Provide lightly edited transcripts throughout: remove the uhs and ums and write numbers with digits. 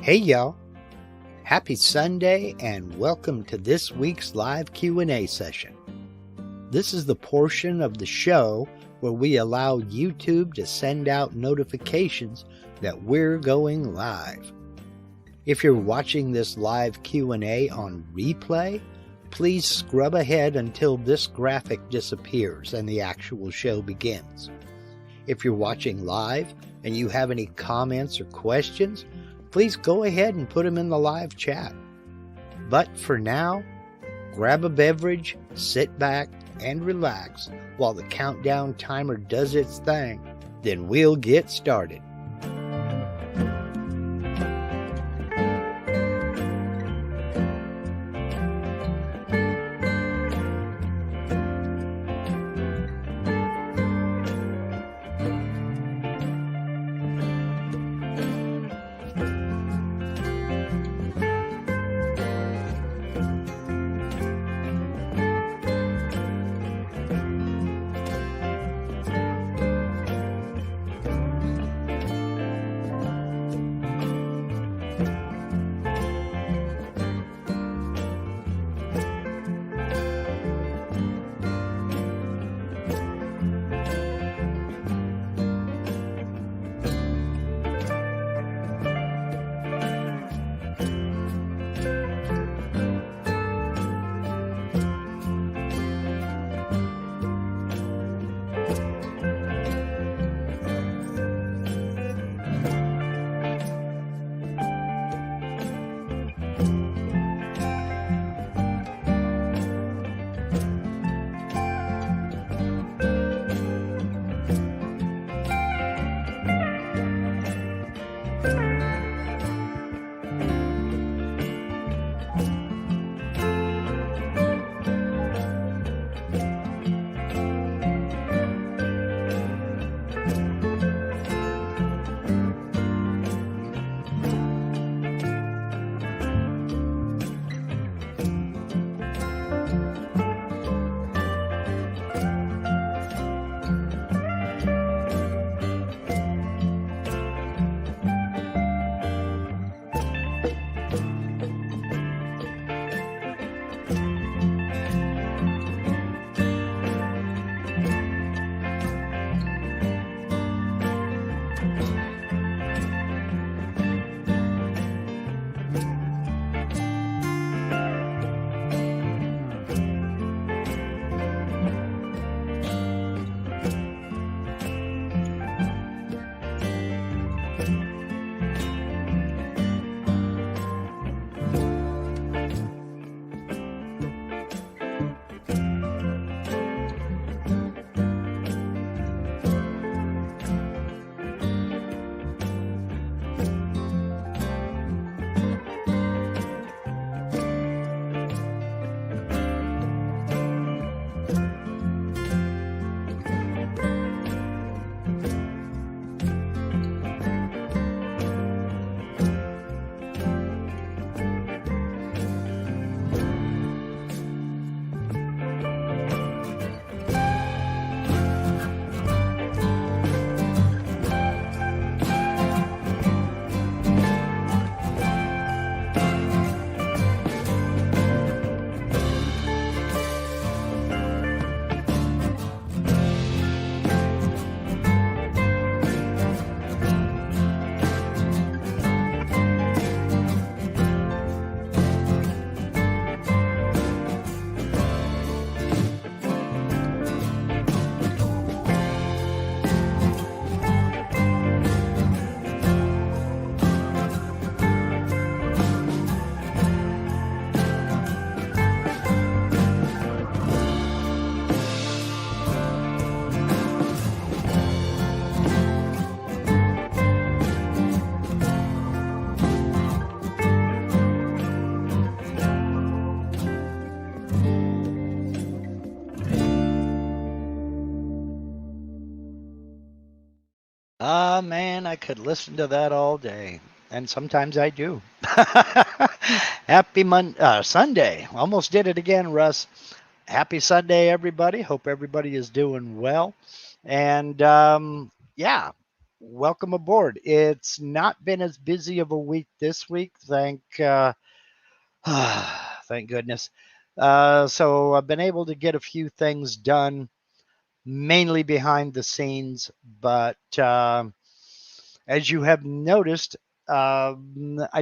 Hey y'all, happy Sunday and welcome to this week's live Q&A session. This is the portion of the show where we allow YouTube to send out notifications that we're going live. If you're watching this live Q&A on replay, please scrub ahead until this graphic disappears and the actual show begins. If you're watching live and you have any comments or questions, please go ahead and put them in the live chat. But for now, grab a beverage, sit back, and relax while the countdown timer does its thing. Then we'll get started. Man, I could listen to that all day, and sometimes I do. Happy Sunday. Almost did it again, Russ. Happy Sunday, everybody. Hope everybody is doing well. And yeah, welcome aboard. It's not been as busy of a week this week, thank goodness. So I've been able to get a few things done, mainly behind the scenes. But as you have noticed, I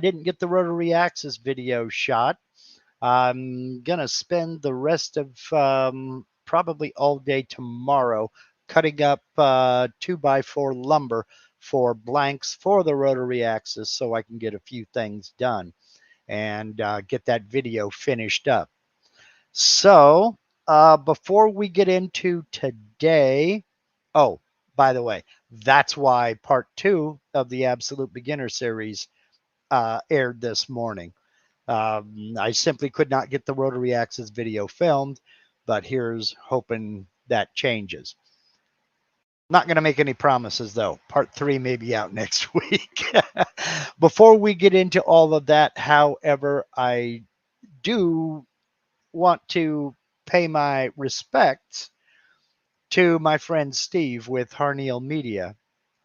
didn't get the rotary axis video shot. I'm going to spend the rest of probably all day tomorrow cutting up 2x4 lumber for blanks for the rotary axis so I can get a few things done and get that video finished up. So before we get into today, oh, by the way, that's why part 2 of the Absolute Beginner series aired this morning. I simply could not get the rotary axis video filmed, but here's hoping that changes. Not going to make any promises though. Part 3 may be out next week. Before we get into all of that, however, I do want to pay my respects to my friend Steve with Harneal Media,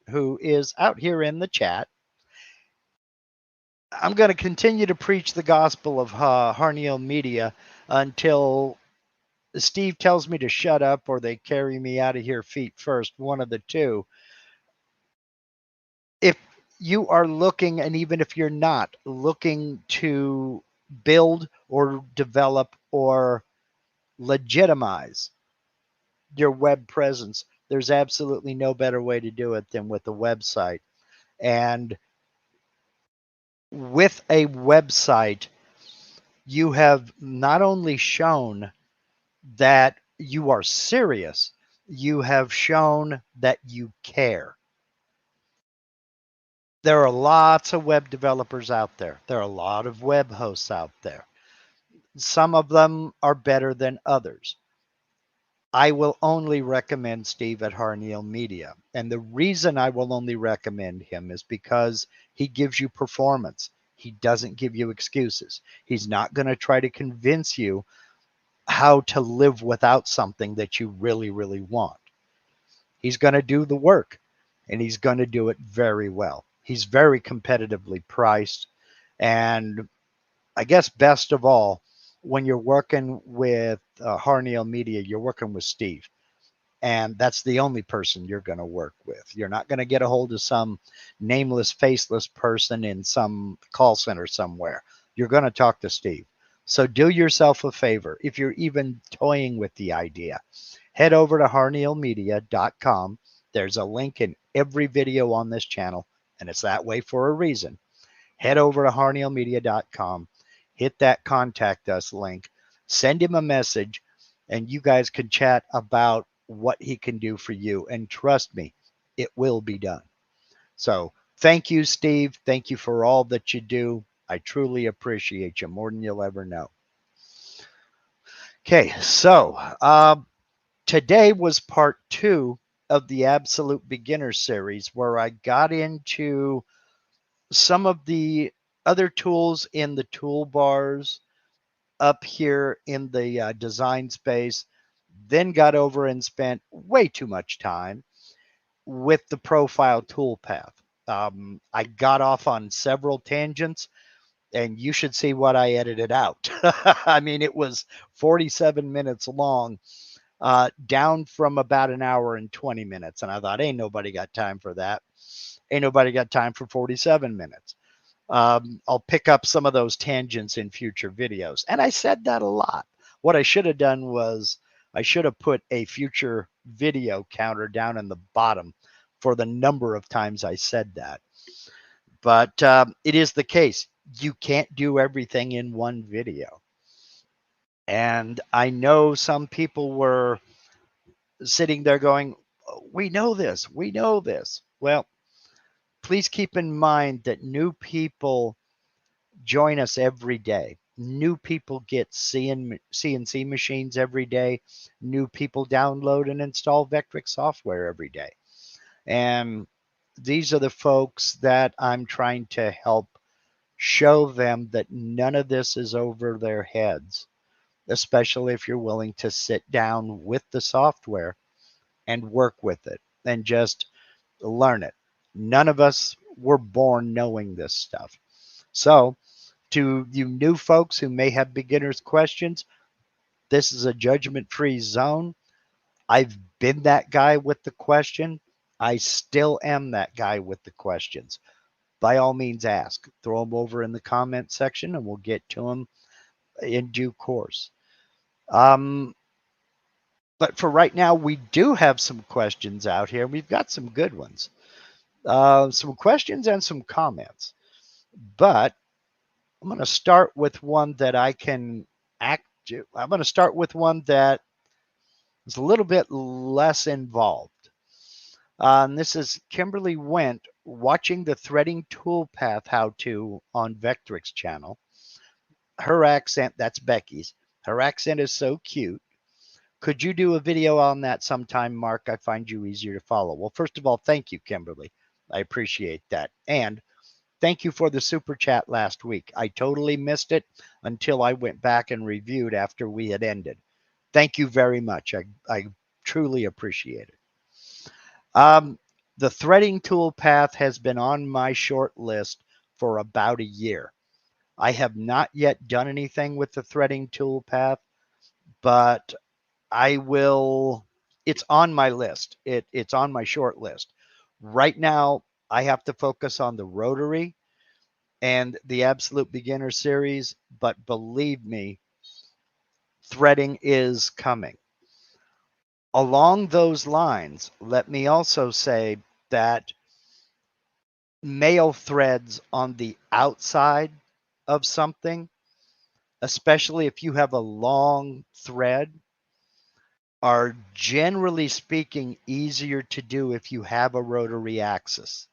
who is out here in the chat. I'm going to continue to preach the gospel of Harneal Media until Steve tells me to shut up or they carry me out of here feet first, one of the two. If you are looking, and even if you're not looking to build or develop or legitimize your web presence, there's absolutely no better way to do it than with a website. And with a website, you have not only shown that you are serious, you have shown that you care. There are lots of web developers out there. There are a lot of web hosts out there. Some of them are better than others. I will only recommend Steve at Harneal Media. And the reason I will only recommend him is because he gives you performance. He doesn't give you excuses. He's not going to try to convince you how to live without something that you really, really want. He's going to do the work and he's going to do it very well. He's very competitively priced. And I guess best of all, when you're working with Harneal Media, you're working with Steve. And that's the only person you're going to work with. You're not going to get a hold of some nameless, faceless person in some call center somewhere. You're going to talk to Steve. So do yourself a favor. If you're even toying with the idea, head over to harnealmedia.com. There's a link in every video on this channel, and it's that way for a reason. Head over to harnealmedia.com, hit that contact us link, send him a message, and you guys can chat about what he can do for you. And trust me, it will be done. So thank you, Steve. Thank you for all that you do. I truly appreciate you more than you'll ever know. Okay, so today was part 2 of the Absolute Beginner series, where I got into some of the other tools in the toolbars up here in the design space, then got over and spent way too much time with the profile toolpath. I got off on several tangents, and you should see what I edited out. I mean, it was 47 minutes long, down from about an hour and 20 minutes. And I thought, ain't nobody got time for that. Ain't nobody got time for 47 minutes. I'll pick up some of those tangents in future videos. And I said that a lot. What I should have done was I should have put a future video counter down in the bottom for the number of times I said that. But it is the case. You can't do everything in one video. And I know some people were sitting there going, we know this, we know this. Well, please keep in mind that new people join us every day. New people get CNC machines every day. New people download and install Vectric software every day. And these are the folks that I'm trying to help show them that none of this is over their heads, especially if you're willing to sit down with the software and work with it and just learn it. None of us were born knowing this stuff. So, to you new folks who may have beginners questions, this is a judgment-free zone. I've been that guy with the question. I still am that guy with the questions. By all means, ask. Throw them over in the comment section and we'll get to them in due course. But for right now, we do have some questions out here. We've got some good ones. Some questions and some comments. But I'm going to start with one that I can I'm going to start with one that is a little bit less involved. This is Kimberly Went watching the threading toolpath how-to on Vectric's channel. Her accent, that's Becky's. Her accent is so cute. Could you do a video on that sometime, Mark? I find you easier to follow. Well, first of all, thank you, Kimberly. I appreciate that. And thank you for the super chat last week. I totally missed it until I went back and reviewed after we had ended. Thank you very much. I truly appreciate it. The threading toolpath has been on my short list for about a year. I have not yet done anything with the threading toolpath, but I will. It's on my list. It's on my short list. Right now, I have to focus on the rotary and the Absolute Beginner series, but believe me, threading is coming. Along those lines, let me also say that male threads on the outside of something, especially if you have a long thread, are generally speaking easier to do if you have a rotary axis.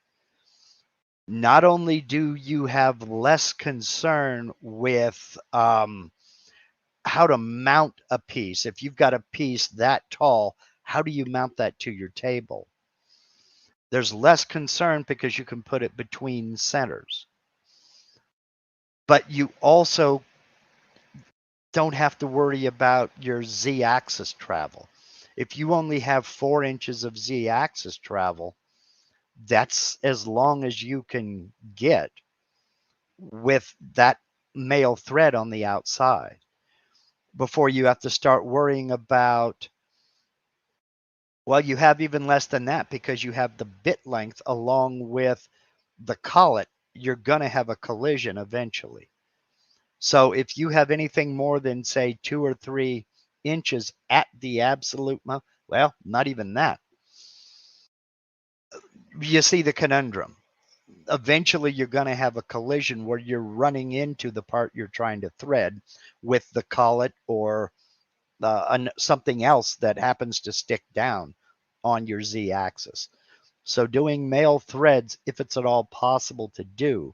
Not only do you have less concern with how to mount a piece. If you've got a piece that tall, how do you mount that to your table? There's less concern because you can put it between centers. But you also don't have to worry about your Z-axis travel. If you only have 4 inches of Z-axis travel, that's as long as you can get with that male thread on the outside before you have to start worrying about, well, you have even less than that because you have the bit length along with the collet. You're going to have a collision eventually. So if you have anything more than, say, 2 or 3 inches at the absolute, well, not even that. You see the conundrum. Eventually, you're going to have a collision where you're running into the part you're trying to thread with the collet or something else that happens to stick down on your Z-axis. So doing male threads, if it's at all possible to do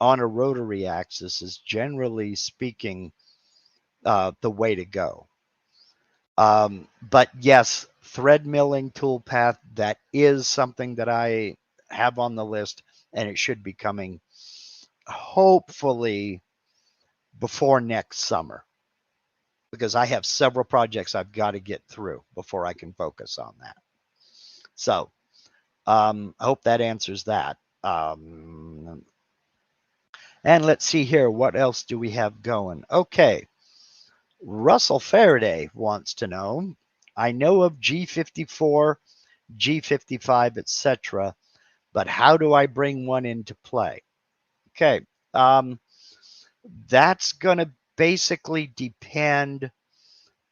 on a rotary axis, is generally speaking the way to go. But yes, thread milling toolpath, that is something that I have on the list, and it should be coming hopefully before next summer, because I have several projects I've got to get through before I can focus on that. So I hope that answers that. And let's see here. What else do we have going? Okay. Russell Faraday wants to know, I know of G54, G55, etc., but how do I bring one into play? Okay. That's going to basically depend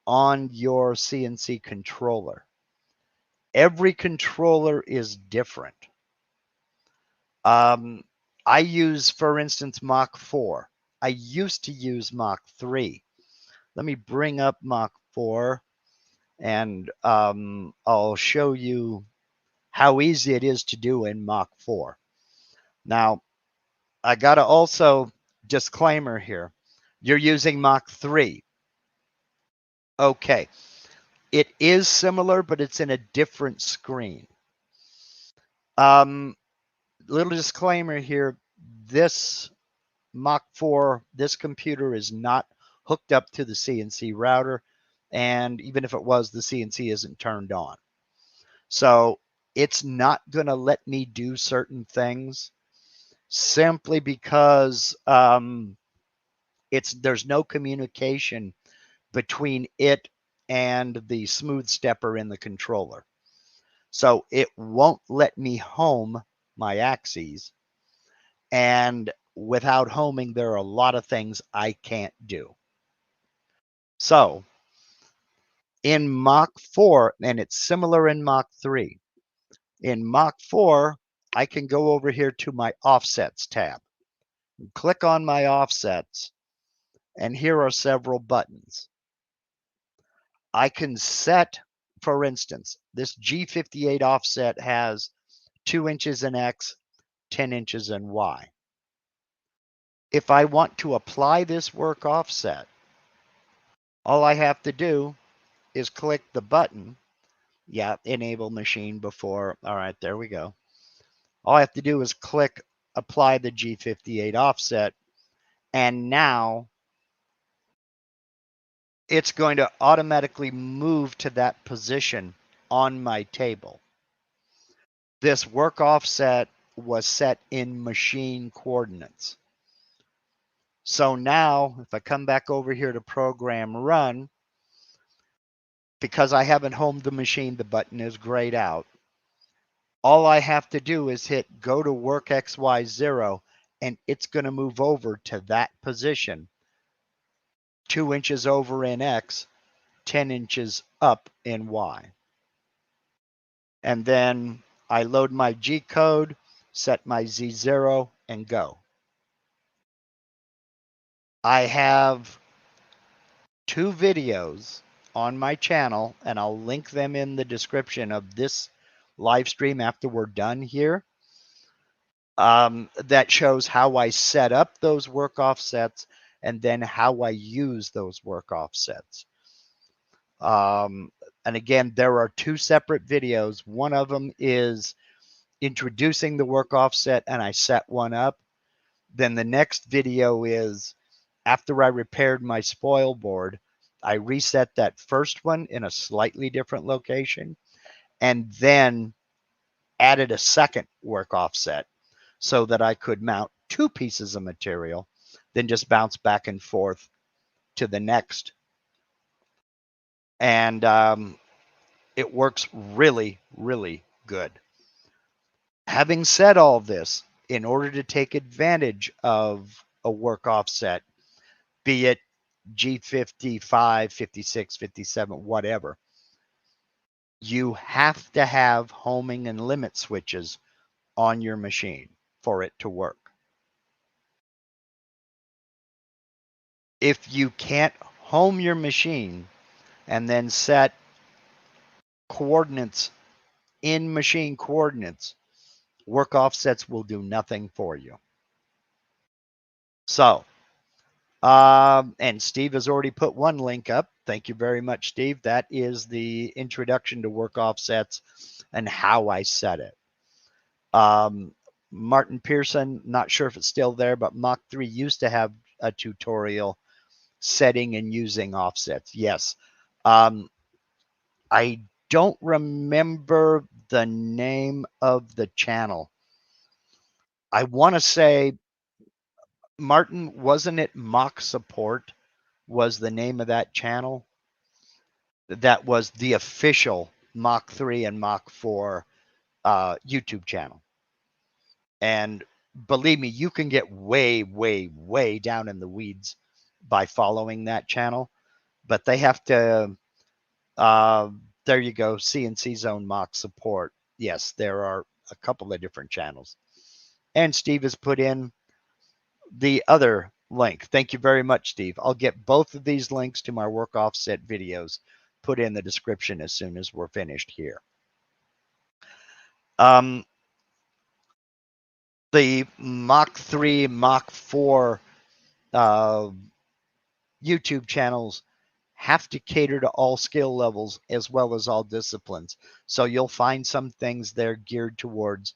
on your CNC controller. Every controller is different. I use, for instance, Mach 4. I used to use Mach 3. Let me bring up Mach 4 and I'll show you how easy it is to do in Mach 4. Now, I got to also disclaimer here. You're using Mach 3. Okay. It is similar, but it's in a different screen. Little disclaimer here. This Mach 4, this computer is not hooked up to the CNC router. And even if it was, the CNC isn't turned on. So it's not going to let me do certain things simply because there's no communication between it and the smooth stepper in the controller. So it won't let me home my axes. And without homing, there are a lot of things I can't do. So in Mach 4, and it's similar in Mach 3, in Mach 4, I can go over here to my offsets tab, click on my offsets, and here are several buttons. I can set, for instance, this G58 offset has 2 inches in X, 10 inches in Y. If I want to apply this work offset, all I have to do is click the button. Yeah, enable machine before. All right, there we go. All I have to do is click apply the G58 offset, and now it's going to automatically move to that position on my table. This work offset was set in machine coordinates. So now if I come back over here to program run, because I haven't homed the machine, the button is grayed out. All I have to do is hit go to work XY0, and it's going to move over to that position, 2 inches over in X, 10 inches up in Y. And then I load my G code, set my Z0, and go. I have 2 videos on my channel, and I'll link them in the description of this live stream after we're done here. That shows how I set up those work offsets and then how I use those work offsets. And again, there are 2 separate videos. One of them is introducing the work offset, and I set one up. Then the next video is after I repaired my spoil board, I reset that first one in a slightly different location and then added a second work offset so that I could mount 2 pieces of material, then just bounce back and forth to the next. And it works really, really good. Having said all this, in order to take advantage of a work offset, be it G55, 56, 57, whatever, you have to have homing and limit switches on your machine for it to work. If you can't home your machine and then set coordinates in machine coordinates, work offsets will do nothing for you. So, and Steve has already put one link up. Thank you very much, Steve. That is the introduction to work offsets and how I set it. Martin Pearson, not sure if it's still there, but Mach 3 used to have a tutorial setting and using offsets. Yes. I don't remember the name of the channel. I want to say, Martin, wasn't it Mach Support was the name of that channel? That was the official Mach 3 and Mach 4 YouTube channel. And believe me, you can get way, way, way down in the weeds by following that channel. But they have to, there you go, CNC Zone Mach Support. Yes, there are a couple of different channels. And Steve has put in the other link. Thank you very much, Steve. I'll get both of these links to my work offset videos put in the description as soon as we're finished here. The Mach 3, Mach 4 YouTube channels have to cater to all skill levels as well as all disciplines. So you'll find some things there geared towards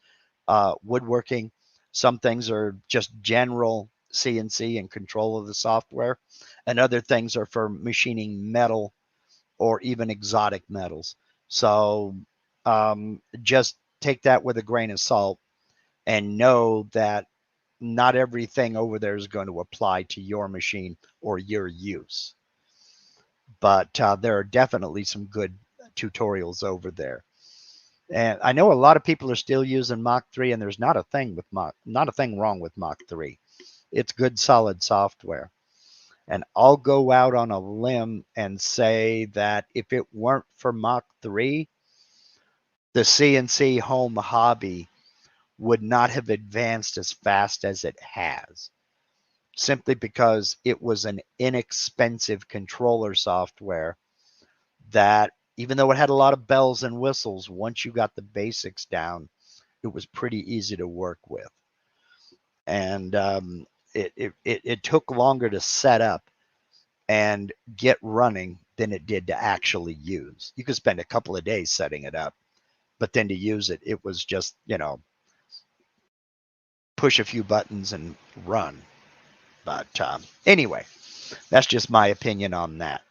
woodworking. Some things are just general CNC and control of the software, and other things are for machining metal or even exotic metals. So just take that with a grain of salt and know that not everything over there is going to apply to your machine or your use. But there are definitely some good tutorials over there. And I know a lot of people are still using Mach 3, and there's not a thing wrong with Mach 3. It's good, solid software. And I'll go out on a limb and say that if it weren't for Mach 3, the CNC home hobby would not have advanced as fast as it has, simply because it was an inexpensive controller software that, even though it had a lot of bells and whistles, once you got the basics down, it was pretty easy to work with. And it took longer to set up and get running than it did to actually use. You could spend a couple of days setting it up, but then to use it, it was just, push a few buttons and run. But anyway, that's just my opinion on that.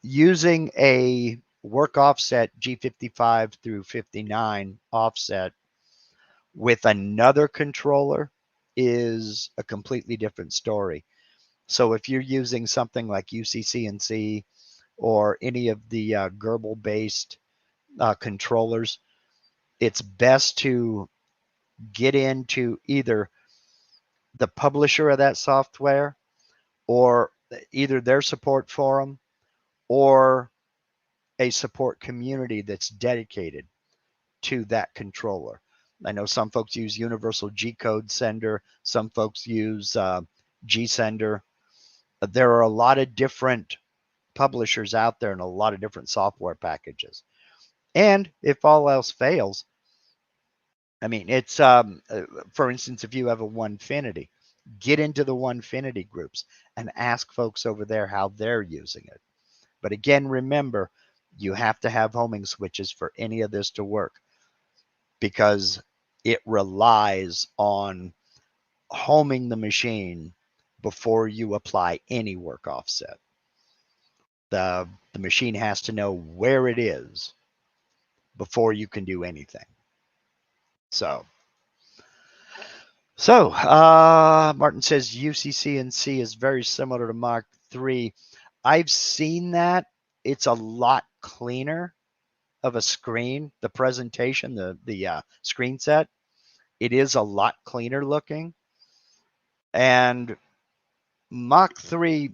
Using a work offset G55 through 59 offset with another controller is a completely different story. So if you're using something like UCCNC or any of the Gerbil-based controllers, it's best to get into either the publisher of that software or either their support forum or a support community that's dedicated to that controller. I know some folks use Universal G-Code Sender. Some folks use G-Sender. There are a lot of different publishers out there and a lot of different software packages. And if all else fails, I mean, it's, for instance, if you have a Onefinity, get into the Onefinity groups and ask folks over there how they're using it. But again, remember, you have to have homing switches for any of this to work, because it relies on homing the machine before you apply any work offset. The machine has to know where it is before you can do anything. So Martin says UCCNC is very similar to Mark 3. I've seen that. It's a lot cleaner of a screen. The presentation, the screen set, it is a lot cleaner looking. And Mach 3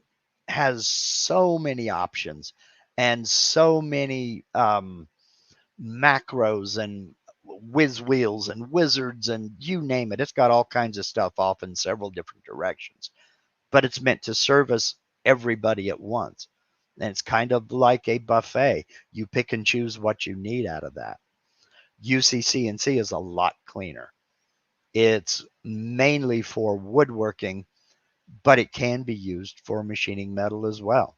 has so many options and so many macros and whiz wheels and wizards and you name it. It's got all kinds of stuff off in several different directions, but it's meant to service everybody at once. And it's kind of like a buffet. You pick and choose what you need out of that. UCCNC is a lot cleaner. It's mainly for woodworking, but it can be used for machining metal as well.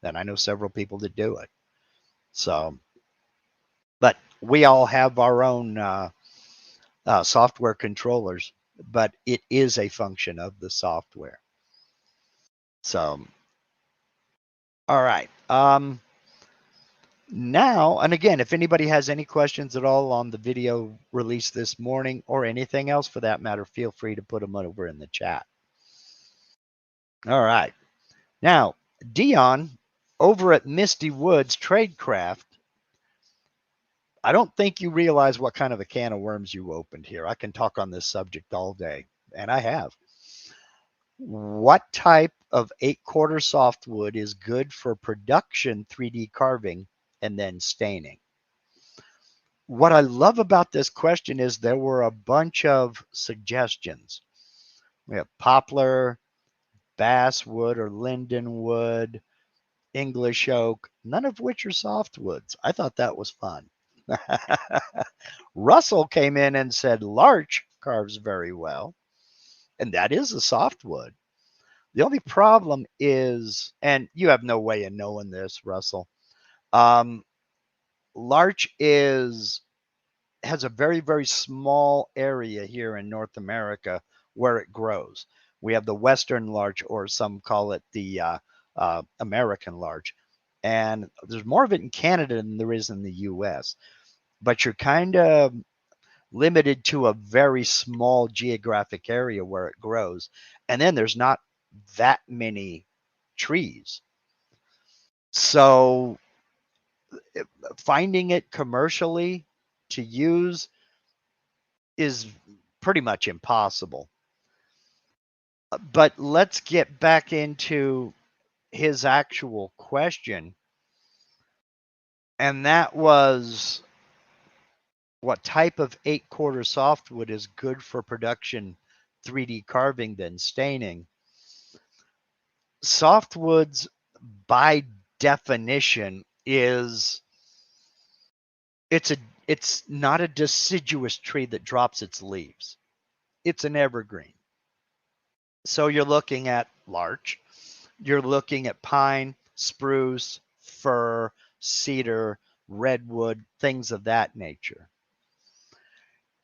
And I know several people that do it. So, but we all have our own software controllers, but it is a function of the software. So, all right. Now, and again, if anybody has any questions at all on the video release this morning or anything else for that matter, feel free to put them over in the chat. All right. Now, Dion, over at Misty Woods Tradecraft, I don't think you realize what kind of a can of worms you opened here. I can talk on this subject all day, and I have. What type of 8/4 softwood is good for production 3D carving and then staining? What I love about this question is there were a bunch of suggestions. We have poplar, basswood or linden wood, English oak, none of which are softwoods. I thought that was fun. Russell came in and said larch carves very well, and that is a softwood. The only problem is, and you have no way of knowing this, Russell, larch has a very, very small area here in North America where it grows. We have the Western larch, or some call it the American larch. And there's more of it in Canada than there is in the US. but you're kind of limited to a very small geographic area where it grows. And then there's not that many trees. So finding it commercially to use is pretty much impossible. But let's get back into his actual question. And that was, what type of 8-quarter softwood is good for production 3D carving than staining? Softwoods, by definition, it's a it's not a deciduous tree that drops its leaves. It's an evergreen. So you're looking at larch, you're looking at pine, spruce, fir, cedar, redwood, things of that nature.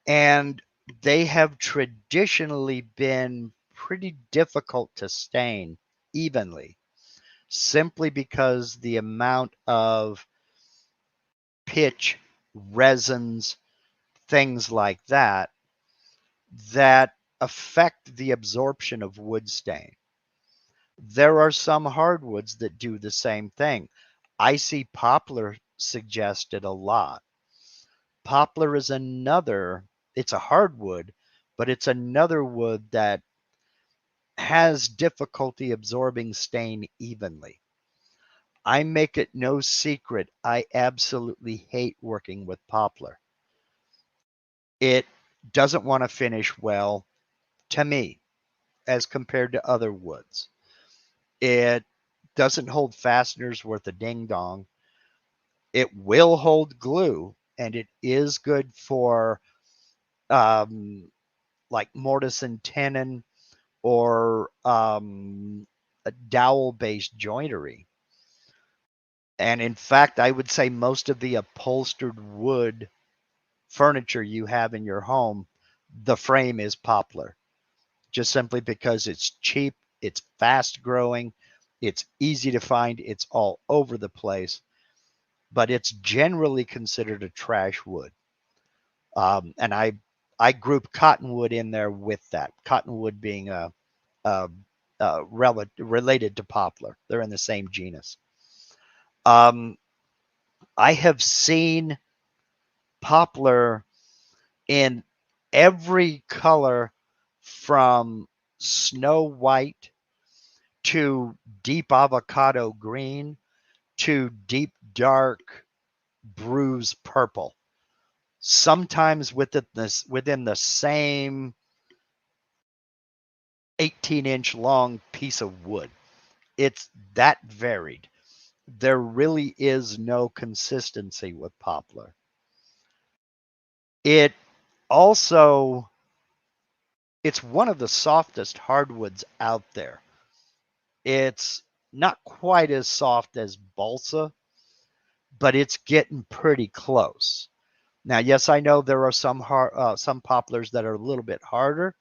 And they have traditionally been pretty difficult to stain evenly, simply because the amount of pitch, resins, things like that affect the absorption of wood stain. There are some hardwoods that do the same thing. I see poplar suggested a lot. Poplar is it's a hardwood, but it's another wood that has difficulty absorbing stain evenly. I make it no secret, I absolutely hate working with poplar. It doesn't want to finish well, to me, as compared to other woods. It doesn't hold fasteners worth a ding dong. It will hold glue, and it is good for like mortise and tenon or a dowel-based joinery. And in fact, I would say most of the upholstered wood furniture you have in your home, the frame is poplar, just simply because it's cheap, it's fast growing, it's easy to find, it's all over the place, but it's generally considered a trash wood. And I group cottonwood in there with that. Cottonwood being a related to poplar. They're in the same genus. Um, I have seen poplar in every color from snow white to deep avocado green to deep dark bruise purple. Sometimes within the same 18-inch long piece of wood. It's that varied. There really is no consistency with poplar. It also, it's one of the softest hardwoods out there. It's not quite as soft as balsa, but it's getting pretty close. Now, yes, I know there are some poplars that are a little bit harder,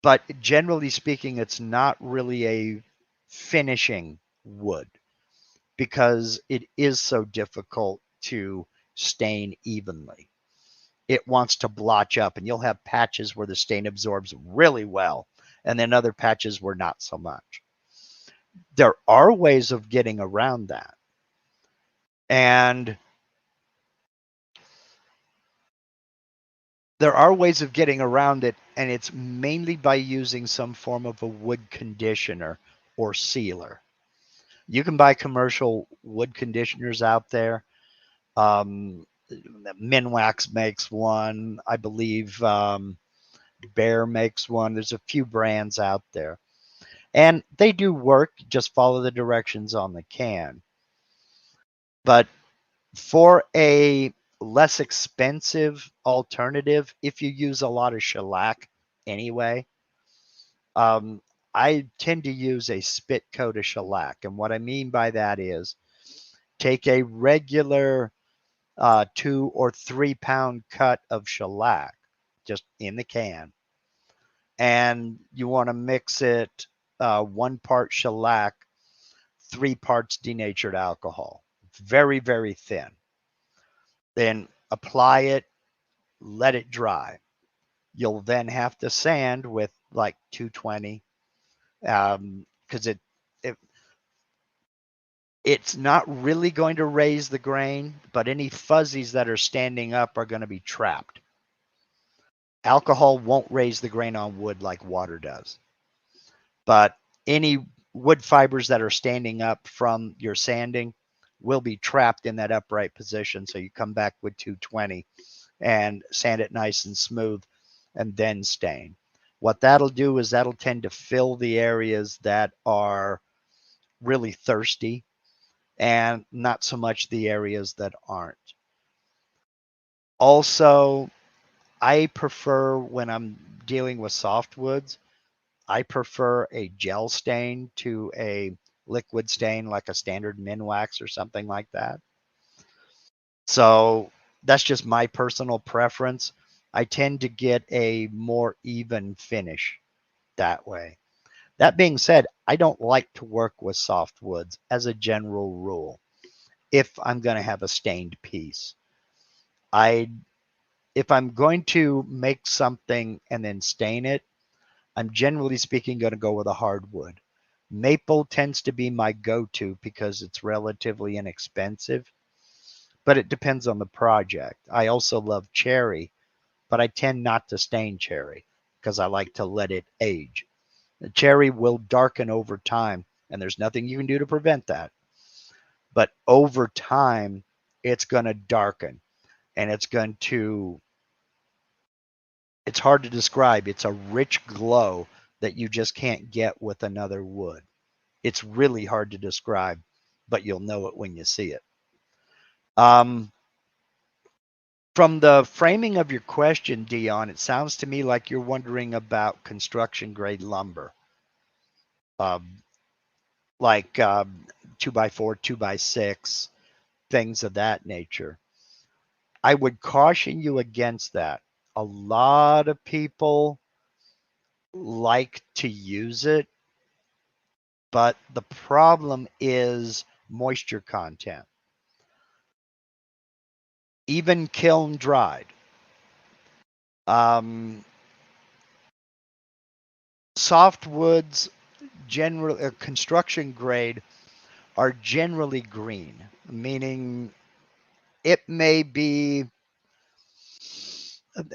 but generally speaking, it's not really a finishing wood because it is so difficult to stain evenly. It wants to blotch up, and you'll have patches where the stain absorbs really well, and then other patches where not so much. There are ways of getting around that. And there are ways of getting around it, and it's mainly by using some form of a wood conditioner or sealer. You can buy commercial wood conditioners out there. Minwax makes one. I believe Bear makes one. There's a few brands out there. And they do work. Just follow the directions on the can. But for a less expensive alternative, if you use a lot of shellac anyway, I tend to use a spit coat of shellac. And what I mean by that is take a regular 2 or 3 pound cut of shellac just in the can, and you want to mix it 1 part shellac, 3 parts denatured alcohol. Very, very thin. Then apply it, let it dry. You'll then have to sand with like 220, because it's not really going to raise the grain, but any fuzzies that are standing up are going to be trapped. Alcohol won't raise the grain on wood like water does, but any wood fibers that are standing up from your sanding will be trapped in that upright position. So you come back with 220 and sand it nice and smooth and then stain. What that'll do is that'll tend to fill the areas that are really thirsty and not so much the areas that aren't. Also, I prefer, when I'm dealing with softwoods, I prefer a gel stain to a liquid stain like a standard Minwax or something like that. So that's just my personal preference. I tend to get a more even finish that way. That being said, I don't like to work with softwoods as a general rule if I'm going to have a stained piece. If I'm going to make something and then stain it, I'm generally speaking going to go with a hardwood. Maple tends to be my go-to because it's relatively inexpensive, but it depends on the project. I also love cherry, but I tend not to stain cherry because I like to let it age. The cherry will darken over time, and there's nothing you can do to prevent that. But over time, it's going to darken, and it's hard to describe. It's a rich glow that you just can't get with another wood. It's really hard to describe, but you'll know it when you see it. From the framing of your question, Dion, it sounds to me like you're wondering about construction grade lumber, um, like 2x4, 2x6, things of that nature. I would caution you against that. A lot of people like to use it, but the problem is moisture content. Even kiln dried. Um, Softwoods, construction grade, are generally green, meaning it may be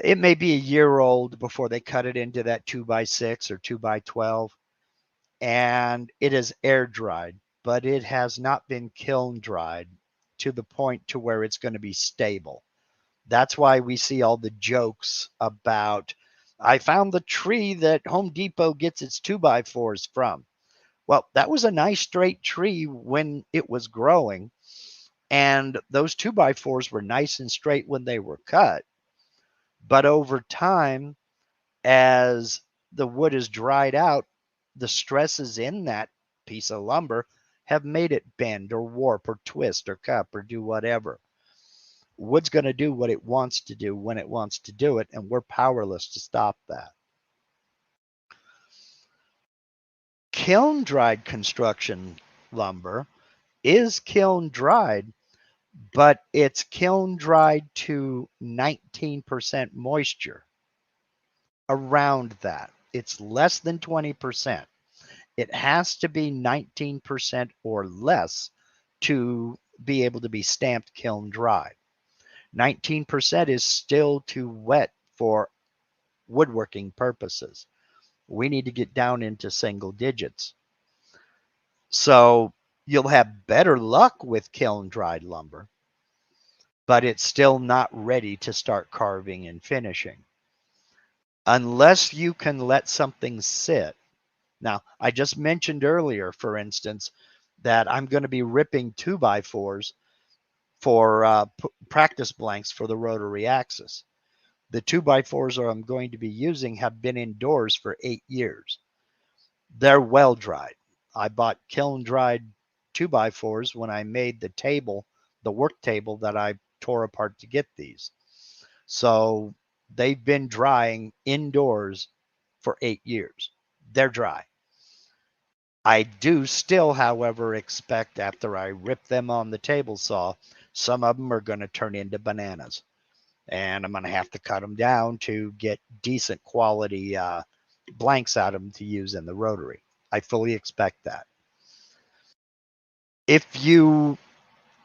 it may be a year old before they cut it into that 2x6 or 2x12, and it is air dried, but it has not been kiln dried to the point to where it's going to be stable. That's why we see all the jokes about, I found the tree that Home Depot gets its 2x4s from. Well, that was a nice straight tree when it was growing, and those 2x4s were nice and straight when they were cut. But over time, as the wood is dried out, the stresses in that piece of lumber have made it bend or warp or twist or cup or do whatever. Wood's going to do what it wants to do when it wants to do it, and we're powerless to stop that. Kiln dried construction lumber is kiln dried, but it's kiln dried to 19% moisture, around that. It's less than 20%. It has to be 19% or less to be able to be stamped kiln dried. 19% is still too wet for woodworking purposes. We need to get down into single digits. So you'll have better luck with kiln dried lumber, but it's still not ready to start carving and finishing. Unless you can let something sit. Now, I just mentioned earlier, for instance, that I'm going to be ripping 2x4s for practice blanks for the rotary axis. The 2x4s I'm going to be using have been indoors for 8 years. They're well dried. I bought kiln dried 2x4s when I made the table, the work table that I tore apart to get these. So they've been drying indoors for 8 years. They're dry. I do still, however, expect after I rip them on the table saw Some of them are going to turn into bananas, and I'm going to have to cut them down to get decent quality blanks out of them to use in the rotary. I fully expect that. If you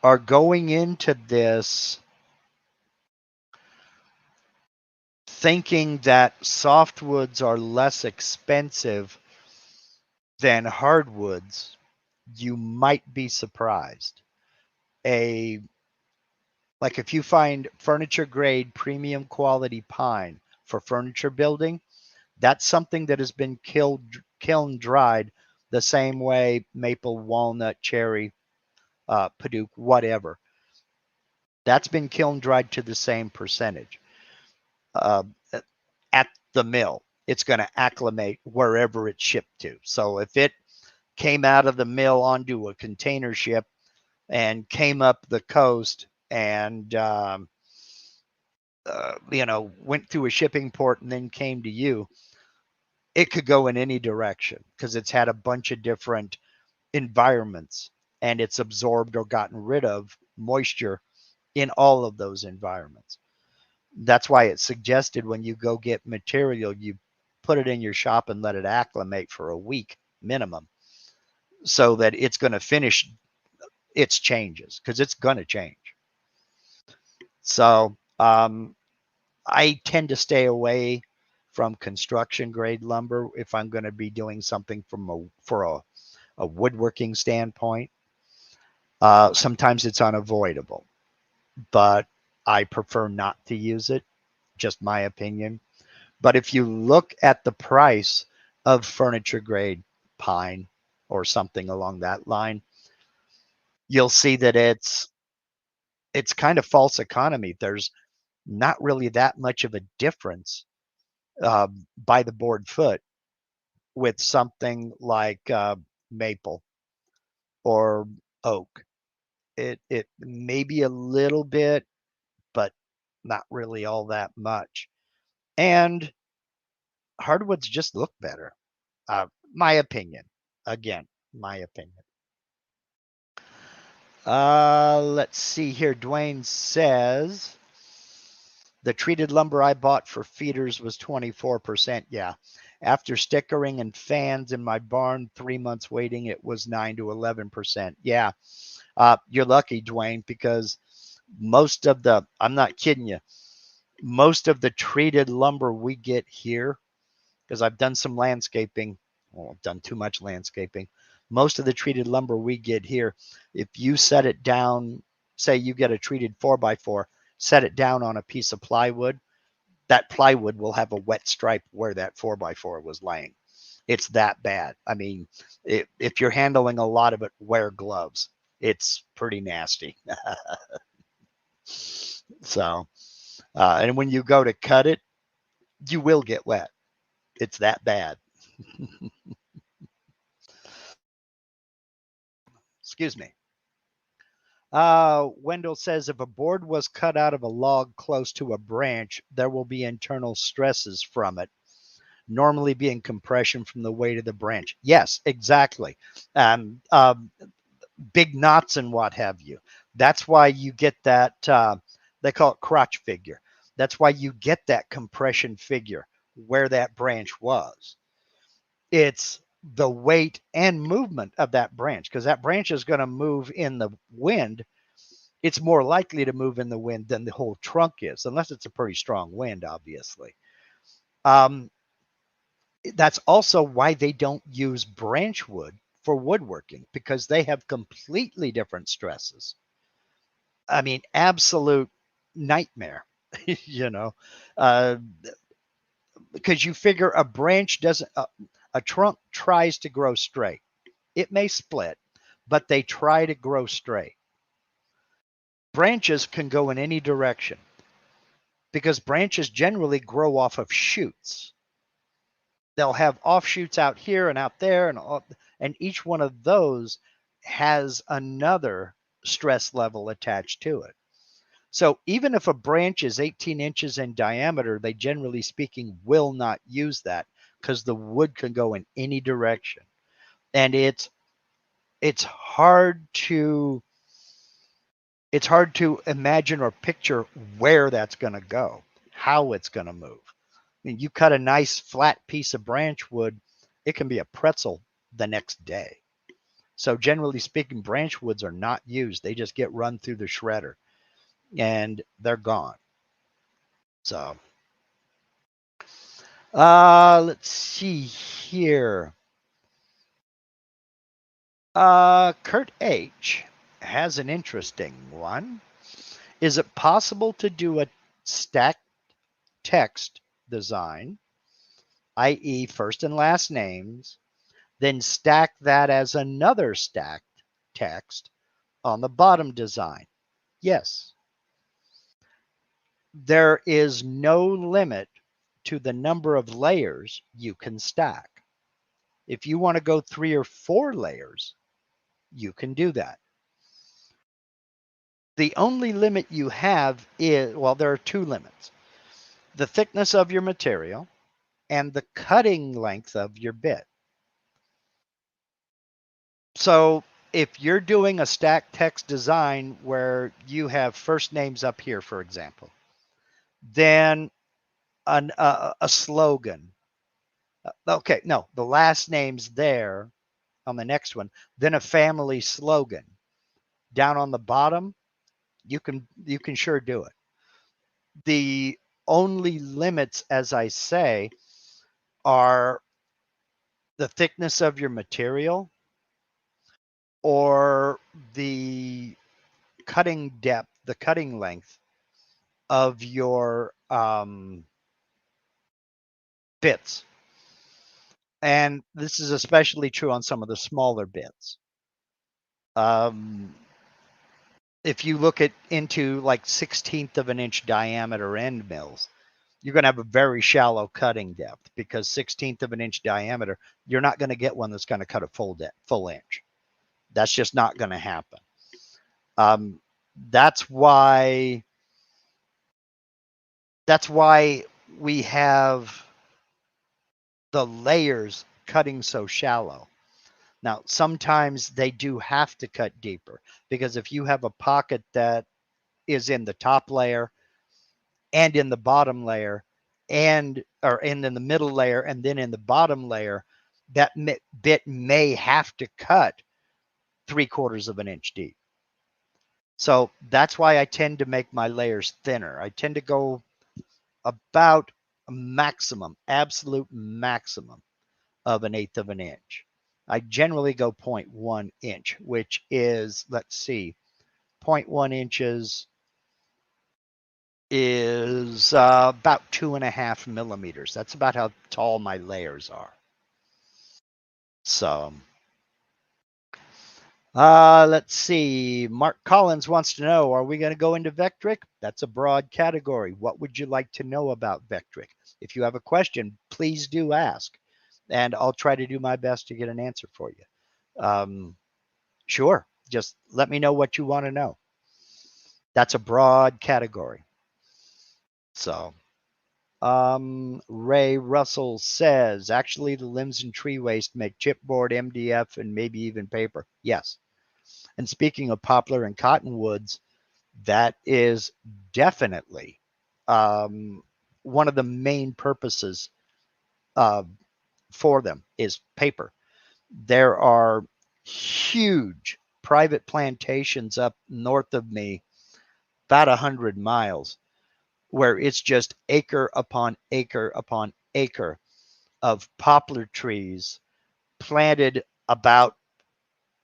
are going into this thinking that softwoods are less expensive than hardwoods, you might be surprised. Like if you find furniture grade premium quality pine for furniture building, that's something that has been kiln dried the same way maple, walnut, cherry, padauk, whatever. That's been kiln dried to the same percentage. Uh, at the mill, it's going to acclimate wherever it's shipped to. So if it came out of the mill onto a container ship and came up the coast and went through a shipping port and then came to you, it could go in any direction because it's had a bunch of different environments and it's absorbed or gotten rid of moisture in all of those environments. That's why it's suggested when you go get material, you put it in your shop and let it acclimate for a week minimum so that it's going to finish its changes, because it's going to change. So I tend to stay away from construction grade lumber if I'm going to be doing something for a woodworking standpoint. Sometimes it's unavoidable, but I prefer not to use it. Just my opinion. But if you look at the price of furniture grade pine or something along that line, you'll see that it's kind of false economy. There's not really that much of a difference by the board foot with something like maple or oak. It may be a little bit, but not really all that much. And hardwoods just look better. My opinion. Again, my opinion. Let's see here. Dwayne says the treated lumber I bought for feeders was 24%. Yeah. After stickering and fans in my barn, 3 months waiting, it was 9 to 11%. Yeah. You're lucky, Dwayne, because I'm not kidding you, most of the treated lumber we get here, because I've done some landscaping, well, I've done too much landscaping. Most of the treated lumber we get here, if you set it down, say you get a treated 4x4, set it down on a piece of plywood, that plywood will have a wet stripe where that 4x4 was laying. It's that bad. I mean, if you're handling a lot of it, wear gloves. It's pretty nasty. So, and when you go to cut it, you will get wet. It's that bad. Excuse me. Wendell says if a board was cut out of a log close to a branch, there will be internal stresses from it, normally being compression from the weight of the branch. Yes, exactly. Big knots and what have you. That's why you get that, they call it crotch figure. That's why you get that compression figure where that branch was. It's the weight and movement of that branch, because that branch is going to move in the wind. It's more likely to move in the wind than the whole trunk is, unless it's a pretty strong wind, obviously. That's also why they don't use branch wood for woodworking, because they have completely different stresses. I mean, absolute nightmare, you know, uh, because you figure a branch doesn't, a trunk tries to grow straight. It may split, but they try to grow straight. Branches can go in any direction because branches generally grow off of shoots. They'll have offshoots out here and out there, and each one of those has another stress level attached to it. So even if a branch is 18 inches in diameter, they generally speaking will not use that because the wood can go in any direction. And it's hard to it's hard to imagine or picture where that's going to go, how it's going to move. I mean, you cut a nice flat piece of branch wood, it can be a pretzel the next day. So generally speaking, branch woods are not used. They just get run through the shredder and they're gone. So let's see here. Kurt H has an interesting one. Is it possible to do a stacked text design, i.e. first and last names, then stack that as another stacked text on the bottom design? Yes. There is no limit to the number of layers you can stack. If you want to go 3 or 4 layers, you can do that. The only limit you have is, well, there are 2 limits: the thickness of your material and the cutting length of your bit. So if you're doing a stacked text design where you have first names up here, for example, then a slogan. Okay, no, the last name's there on the next one, then a family slogan. Down on the bottom, you can sure do it. The only limits, as I say, are the thickness of your material or the cutting depth, the cutting length of your bits. And this is especially true on some of the smaller bits. If you look into like 1/16 of an inch diameter end mills, you're going to have a very shallow cutting depth, because 1/16 of an inch diameter, you're not going to get one that's going to cut a full inch. That's just not going to happen. That's why we have the layers cutting so shallow. Now, sometimes they do have to cut deeper, because if you have a pocket that is in the top layer and in the bottom layer and in the middle layer and then in the bottom layer, that bit may have to cut 3/4 of an inch deep. So that's why I tend to make my layers thinner. I tend to go about a maximum, absolute maximum of 1/8 of an inch. I generally go 0.1 inch, which is, let's see, 0.1 inches is about 2.5 millimeters. That's about how tall my layers are. So, let's see. Mark Collins wants to know, are we going to go into Vectric? That's a broad category. What would you like to know about Vectric? If you have a question, please do ask, and I'll try to do my best to get an answer for you. Sure. Just let me know what you want to know. That's a broad category. So, Ray Russell says, actually, the limbs and tree waste make chipboard, MDF, and maybe even paper. Yes. And speaking of poplar and cottonwoods, that is definitely one of the main purposes for them is paper. There are huge private plantations up north of me, about 100 miles, where it's just acre upon acre upon acre of poplar trees planted about,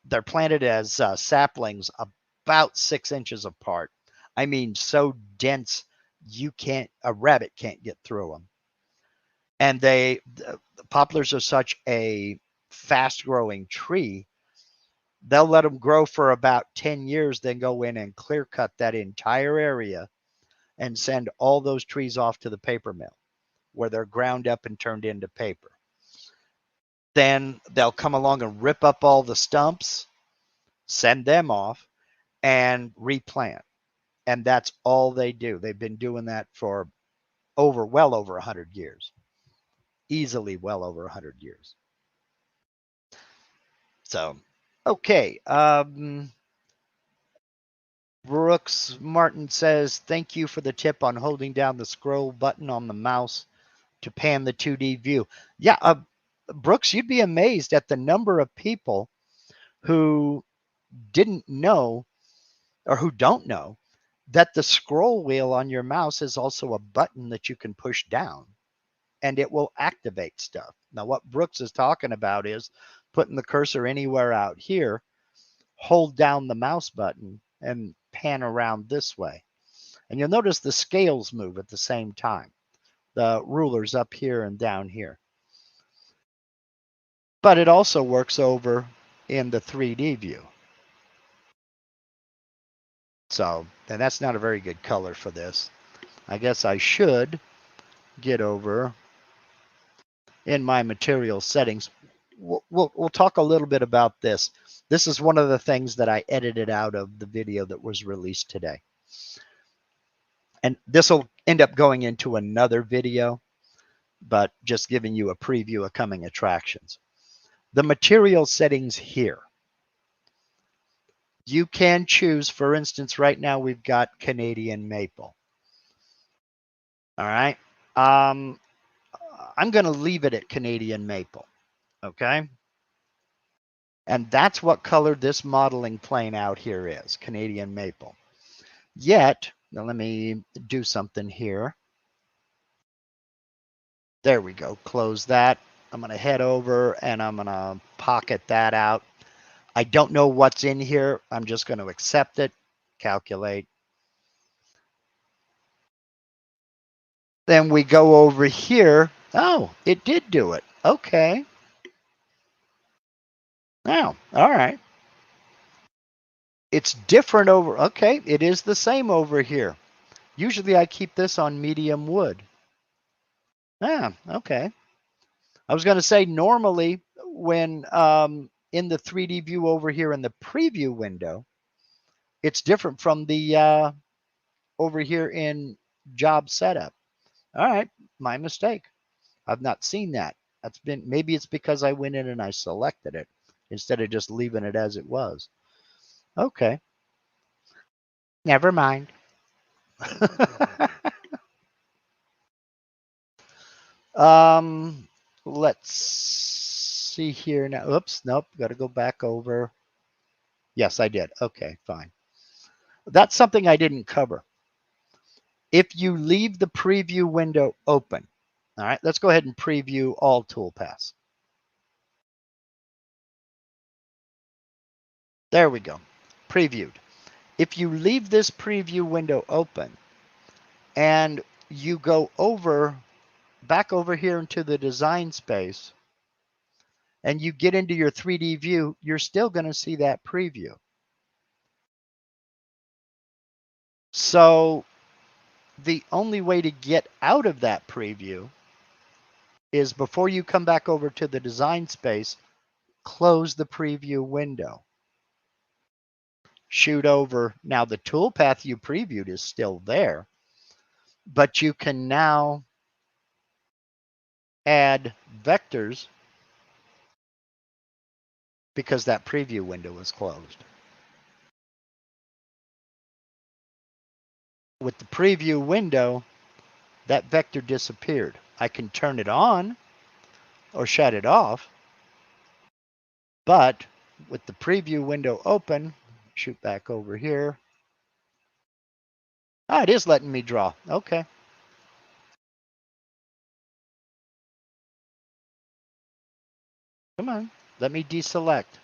they're planted as saplings about 6 inches apart. I mean, so dense a rabbit can't get through them. And the poplars are such a fast growing tree, they'll let them grow for about 10 years, then go in and clear cut that entire area and send all those trees off to the paper mill, where they're ground up and turned into paper. Then they'll come along and rip up all the stumps, send them off, and replant. And that's all they do. They've been doing that for well over 100 years. Easily well over 100 years. So, okay. Brooks Martin says, thank you for the tip on holding down the scroll button on the mouse to pan the 2D view. Yeah, Brooks, you'd be amazed at the number of people who didn't know or who don't know that the scroll wheel on your mouse is also a button that you can push down and it will activate stuff. Now, what Brooks is talking about is putting the cursor anywhere out here, hold down the mouse button, and pan around this way. And you'll notice the scales move at the same time. The ruler's up here and down here. But it also works over in the 3D view. So, and that's not a very good color for this. I guess I should get over in my material settings. We'll talk a little bit about this. This is one of the things that I edited out of the video that was released today. And this will end up going into another video, but just giving you a preview of coming attractions. The material settings here. You can choose, for instance, right now we've got Canadian maple. All right. I'm going to leave it at Canadian maple. Okay. And that's what color this modeling plane out here is, Canadian maple. Yet, now let me do something here. There we go. Close that. I'm going to head over and I'm going to pocket that out. I don't know what's in here. I'm just going to accept it, calculate. Then we go over here. Oh, it did do it. Okay. Now, all right. It's different over. Okay, it is the same over here. Usually I keep this on medium wood. Ah, okay. I was going to say normally when in the 3D view over here in the preview window, it's different from the over here in job setup. All right, my mistake. I've not seen that. That's been, maybe it's because I went in and I selected it instead of just leaving it as it was. Okay. Never mind. Let's see here now. Oops, nope, got to go back over. Yes, I did. Okay, fine. That's something I didn't cover. If you leave the preview window open, all right, let's go ahead and preview all toolpaths. There we go, previewed. If you leave this preview window open and you go over, back over here into the design space, and you get into your 3D view, you're still going to see that preview. So the only way to get out of that preview is before you come back over to the design space, close the preview window. Shoot over. Now the toolpath you previewed is still there, but you can now add vectors because that preview window is closed. With the preview window, that vector disappeared. I can turn it on or shut it off, but with the preview window open, shoot back over here. Ah, it is letting me draw. Okay. Come on, let me deselect.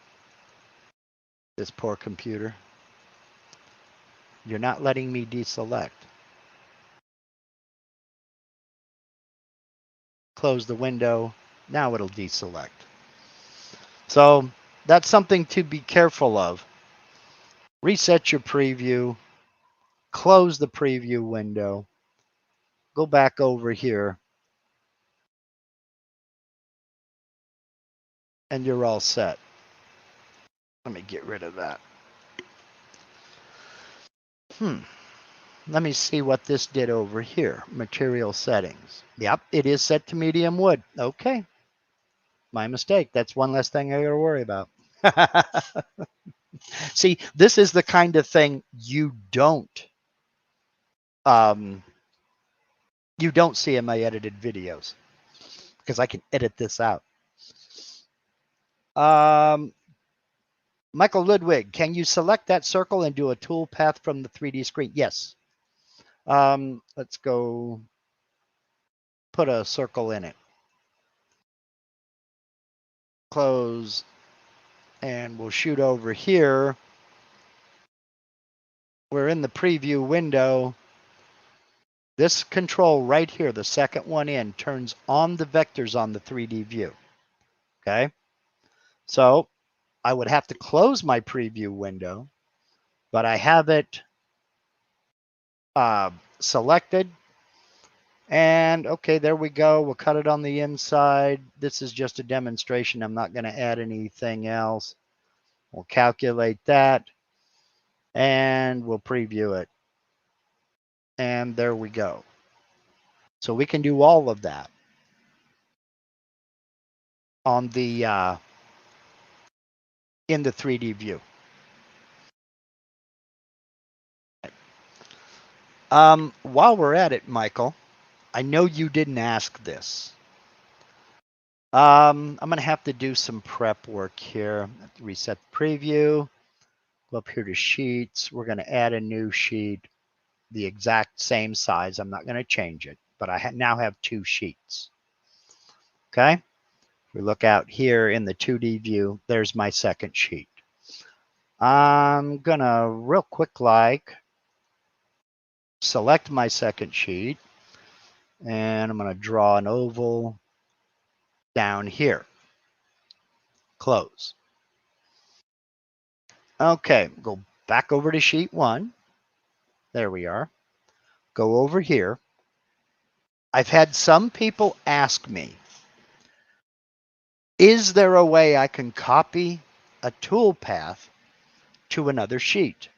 This poor computer. You're not letting me deselect. Close the window. Now it'll deselect. So that's something to be careful of. Reset your preview. Close the preview window. Go back over here. And you're all set. Let me get rid of that. Let me see what this did over here. Material settings. Yep, it is set to medium wood. Okay. My mistake. That's one less thing I got to worry about. See, this is the kind of thing you don't see in my edited videos because I can edit this out. Michael Ludwig, can you select that circle and do a toolpath from the 3D screen? Yes. Let's go put a circle in it. Close, and we'll shoot over here. We're in the preview window. This control right here, the second one in, turns on the vectors on the 3D view. Okay. So I would have to close my preview window, but I have it selected. And okay, there we go. We'll cut it on the inside. This is just a demonstration. I'm not going to add anything else. We'll calculate that and we'll preview it. And there we go. So we can do all of that on the in the 3D view. While we're at it, Michael, I know you didn't ask this. I'm going to have to do some prep work here. Reset the preview. Go up here to sheets. We're going to add a new sheet, the exact same size. I'm not going to change it, but I now have 2 sheets. Okay. If we look out here in the 2D view, there's my second sheet. I'm going to real quick select my second sheet, and I'm going to draw an oval down here. Close. Okay, go back over to sheet 1. There we are. Go over here. I've had some people ask me, is there a way I can copy a toolpath to another sheet?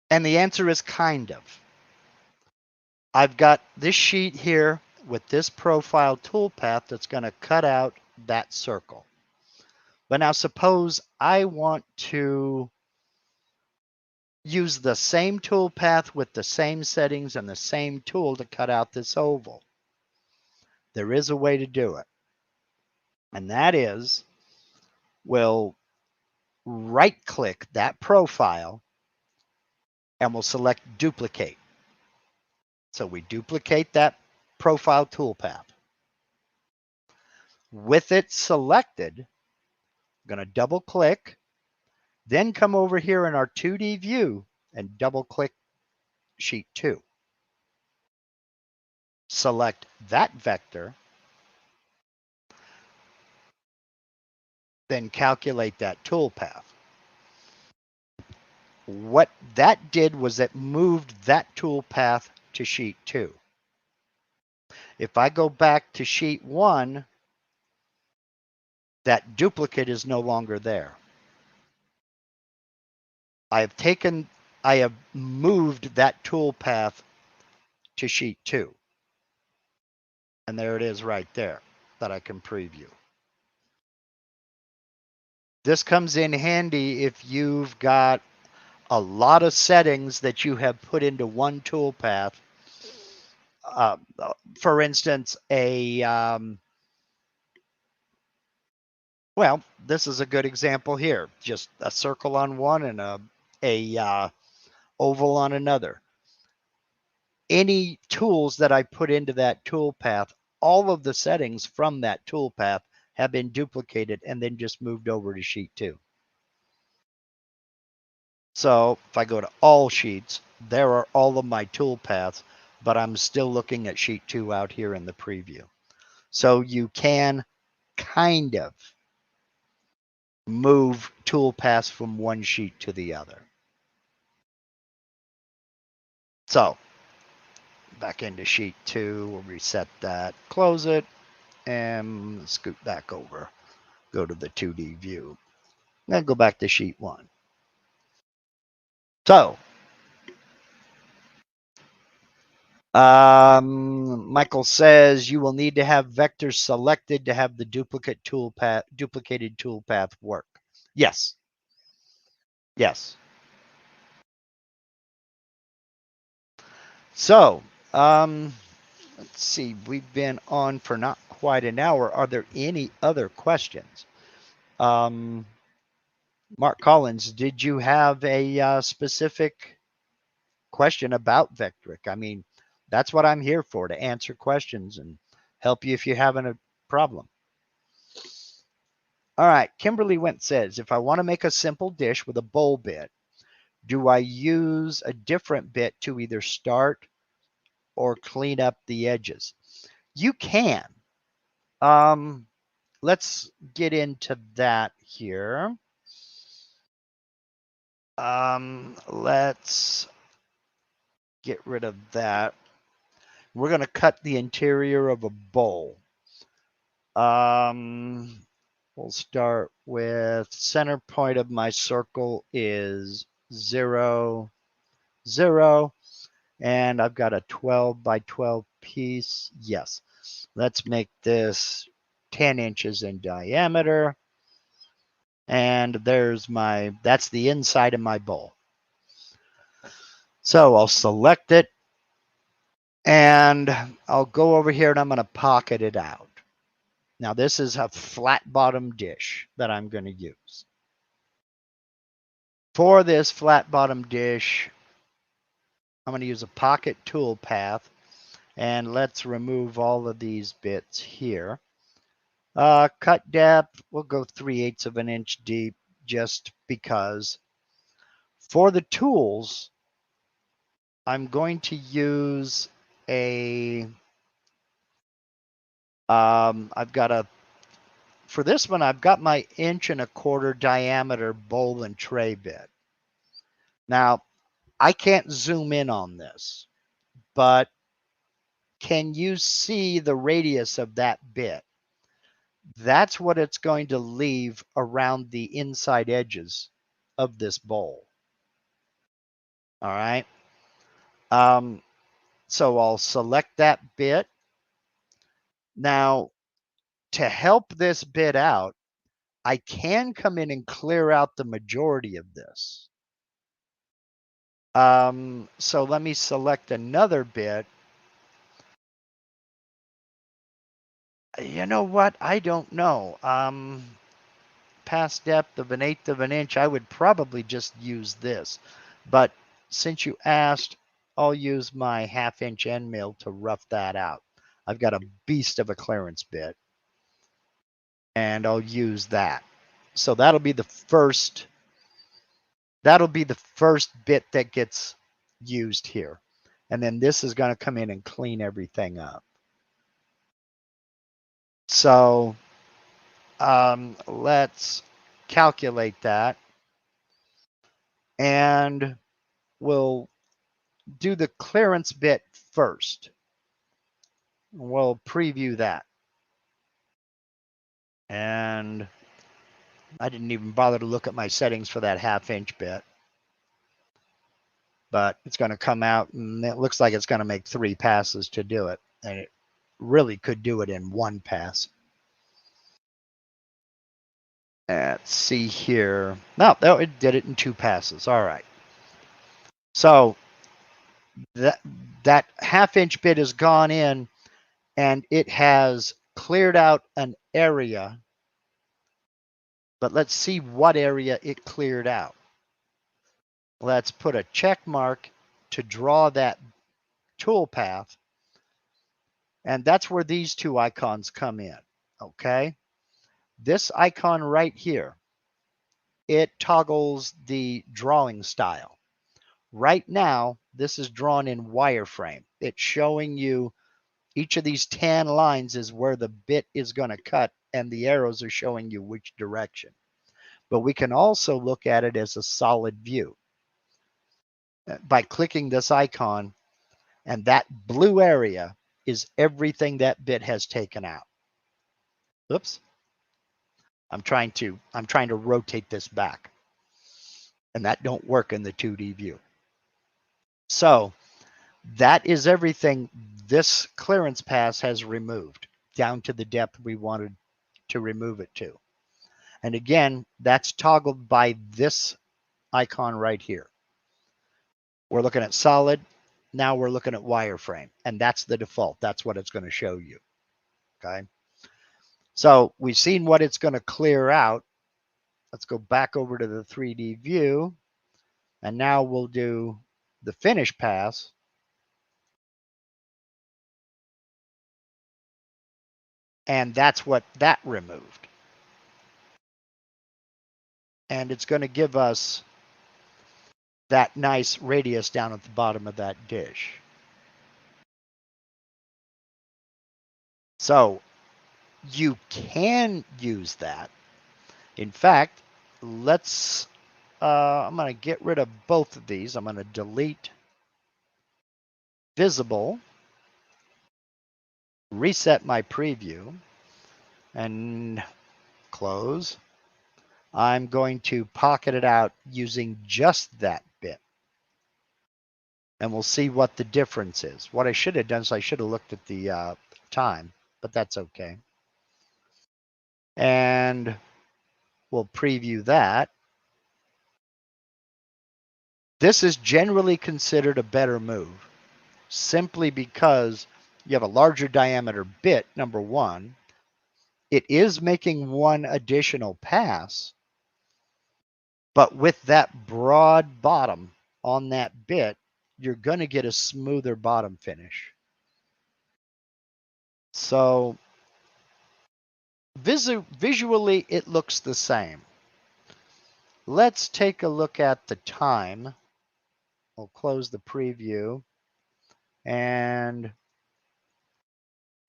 And the answer is kind of. I've got this sheet here with this profile toolpath that's going to cut out that circle. But now suppose I want to use the same toolpath with the same settings and the same tool to cut out this oval. There is a way to do it. And that is, we'll right-click that profile and we'll select duplicate. So we duplicate that profile toolpath. With it selected, I'm going to double click, then come over here in our 2D view and double click sheet 2. Select that vector, then calculate that toolpath. What that did was it moved that toolpath to sheet 2. If I go back to sheet 1, that duplicate is no longer there. I have moved that toolpath to sheet 2. And there it is right there that I can preview. This comes in handy if you've got a lot of settings that you have put into one toolpath. For instance, well, this is a good example here. Just a circle on one and a oval on another. Any tools that I put into that toolpath, all of the settings from that toolpath have been duplicated and then just moved over to sheet 2. So if I go to all sheets, there are all of my toolpaths, but I'm still looking at sheet 2 out here in the preview. So you can kind of move toolpaths from one sheet to the other. So back into sheet 2, we'll reset that, close it, and scoot back over. Go to the 2D view. Then go back to sheet 1. So Michael says you will need to have vectors selected to have the duplicated toolpath work. Yes. Yes. So, let's see. We've been on for not quite an hour. Are there any other questions? Mark Collins, did you have a specific question about Vectric? I mean, that's what I'm here for, to answer questions and help you if you're having a problem. All right, Kimberly Went says, if I want to make a simple dish with a bowl bit, do I use a different bit to either start or clean up the edges? You can. Let's get into that here. Let's get rid of that. We're going to cut the interior of a bowl. We'll start with center point of my circle is 0, 0. And I've got a 12 by 12 piece. Yes. Let's make this 10 inches in diameter. And that's the inside of my bowl. So I'll select it and I'll go over here and I'm going to pocket it out. Now this is a flat bottom dish that I'm going to use. For this flat bottom dish, I'm going to use a pocket toolpath, and let's remove all of these bits here. Cut depth, we'll go 3/8 of an inch deep just because. For the tools, I'm going to use for this one, I've got my 1.25 inch diameter bowl and tray bit. Now, I can't zoom in on this, but can you see the radius of that bit? That's what it's going to leave around the inside edges of this bowl. All right. So I'll select that bit. Now, to help this bit out, I can come in and clear out the majority of this. So let me select another bit. You know what? I don't know. Past depth of 1/8 of an inch, I would probably just use this. But since you asked, I'll use my 1/2 inch end mill to rough that out. I've got a beast of a clearance bit, and I'll use that. So that'll be the first bit that gets used here. And then this is going to come in and clean everything up. So let's calculate that. And we'll do the clearance bit first. We'll preview that. And I didn't even bother to look at my settings for that 1/2 inch bit. But it's going to come out, and it looks like it's going to make 3 passes to do it. And it really could do it in 1 pass. Let's see here. No, it did it in 2 passes. All right. So that 1/2 inch bit has gone in, and it has cleared out an area. But let's see what area it cleared out. Let's put a check mark to draw that toolpath. And that's where these 2 icons come in. Okay. This icon right here, it toggles the drawing style. Right now, this is drawn in wireframe. It's showing you each of these tan lines is where the bit is going to cut, and the arrows are showing you which direction. But we can also look at it as a solid view by clicking this icon, and that blue area is everything that bit has taken out. Oops. I'm trying to rotate this back, and that don't work in the 2D view. So That is everything this clearance pass has removed down to the depth we wanted to remove it to. And again, that's toggled by this icon right here. We're looking at solid. Now we're looking at wireframe, and that's the default. That's what it's going to show you. Okay. So we've seen what it's going to clear out. Let's go back over to the 3D view, and now we'll do the finish pass. And that's what that removed. And it's going to give us that nice radius down at the bottom of that dish. So you can use that. In fact, let's, I'm going to get rid of both of these. I'm going to delete visible, reset my preview, and close. I'm going to pocket it out using just that bit. And we'll see what the difference is. What I should have done is I should have looked at the time, but that's okay. And we'll preview that. This is generally considered a better move, simply because you have a larger diameter bit, number one. It is making one additional pass, but with that broad bottom on that bit, you're going to get a smoother bottom finish. So visually, it looks the same. Let's take a look at the time. We'll close the preview. And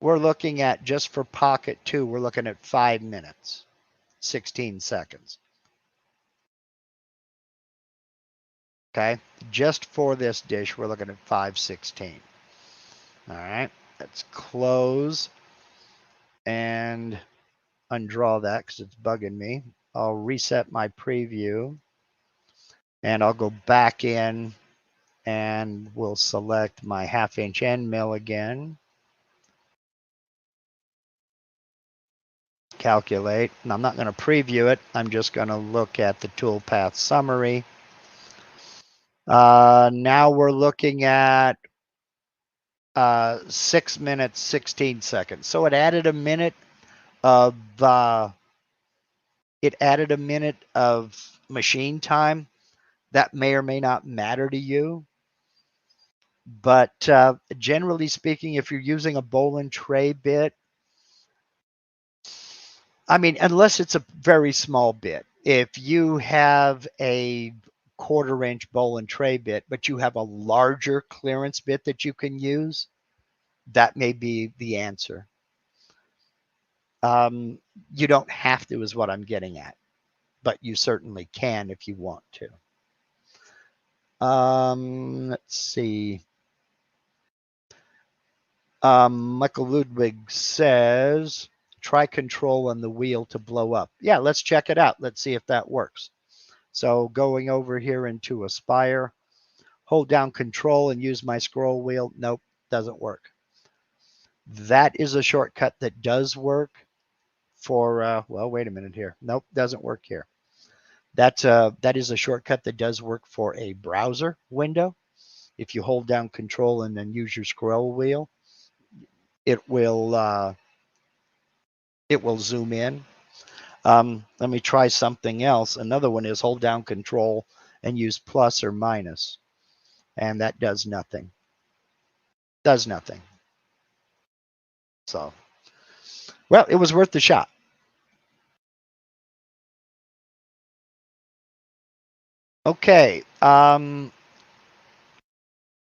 we're looking at, just for pocket 2, we're looking at 5 minutes, 16 seconds. Okay, just for this dish, we're looking at 5:16. All right, let's close and undraw that because it's bugging me. I'll reset my preview and I'll go back in and we'll select my 1/2" end mill again. Calculate, and I'm not going to preview it. I'm just going to look at the toolpath summary. Now we're looking at 6 minutes, 16 seconds. So it added a minute of machine time. That may or may not matter to you. But generally speaking, if you're using a bowl and tray bit, I mean, unless it's a very small bit. If you have a 1/4" bowl and tray bit, but you have a larger clearance bit that you can use, that may be the answer. You don't have to, is what I'm getting at, but you certainly can if you want to. Let's see. Michael Ludwig says, try control on the wheel to blow up. Yeah, let's check it out. Let's see if that works. So going over here into Aspire, hold down control and use my scroll wheel. Nope, doesn't work. That is a shortcut that does work for, well, wait a minute here. Nope, doesn't work here. That is a shortcut that does work for a browser window. If you hold down control and then use your scroll wheel, it will zoom in. Let me try something else. Another one is hold down control and use plus or minus. And that does nothing. Does nothing. So, well, it was worth the shot. Okay.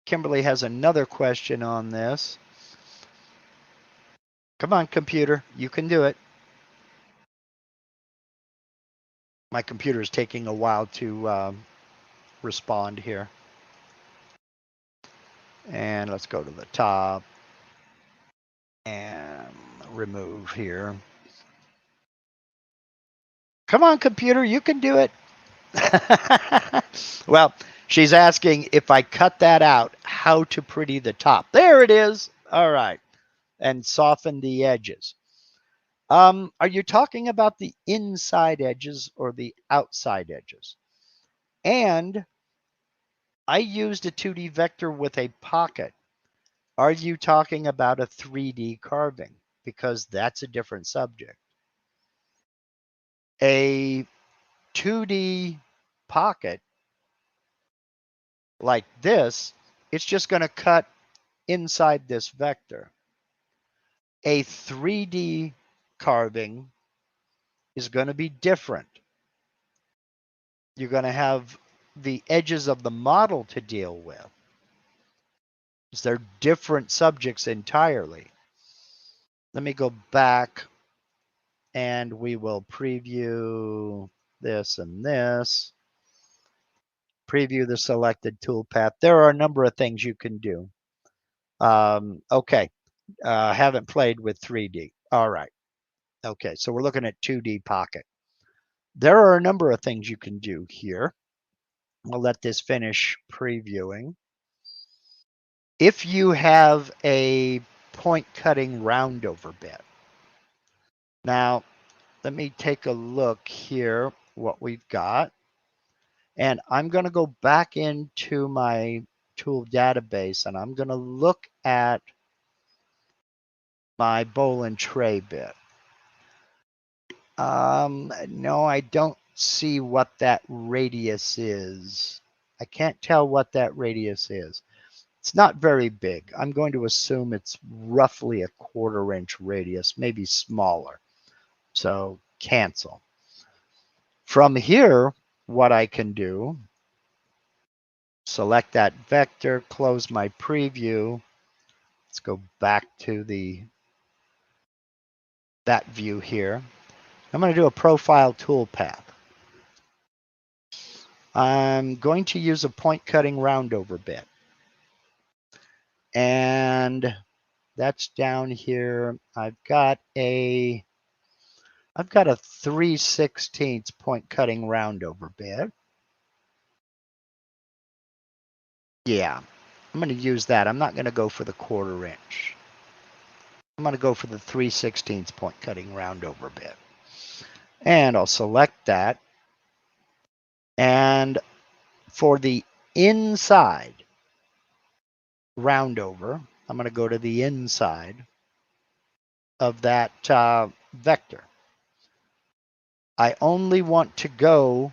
Kimberly has another question on this. Come on, computer. You can do it. My computer is taking a while to respond here. And let's go to the top and remove here. Come on, computer. You can do it. Well, She's asking if I cut that out, how to pretty the top. There it is. All right. And soften the edges. Are you talking about the inside edges or the outside edges? And I used a 2D vector with a pocket. Are you talking about a 3D carving? Because that's a different subject. A 2D pocket like this, it's just going to cut inside this vector. A 3D carving is going to be different. You're going to have the edges of the model to deal with. They're different subjects entirely. Let me go back and we will preview this and this. Preview the selected toolpath. There are a number of things you can do. Okay, haven't played with 3D. All right. Okay, so we're looking at 2D pocket. There are a number of things you can do here. We'll let this finish previewing. If you have a point cutting roundover bit. Now, let me take a look here what we've got. And I'm going to go back into my tool database and I'm going to look at my bowl and tray bit. No, I don't see what that radius is. I can't tell what that radius is. It's not very big. I'm going to assume it's roughly a 1/4 inch radius, maybe smaller. So cancel. From here, what I can do, select that vector, close my preview. Let's go back to that view here. I'm going to do a profile toolpath. I'm going to use a point cutting roundover bit. And that's down here. I've got a 3/16 point cutting roundover bit. Yeah, I'm going to use that. I'm not going to go for the 1/4 inch. I'm going to go for the 3/16 point cutting roundover bit. And I'll select that. And for the inside roundover, I'm going to go to the inside of that vector. I only want to go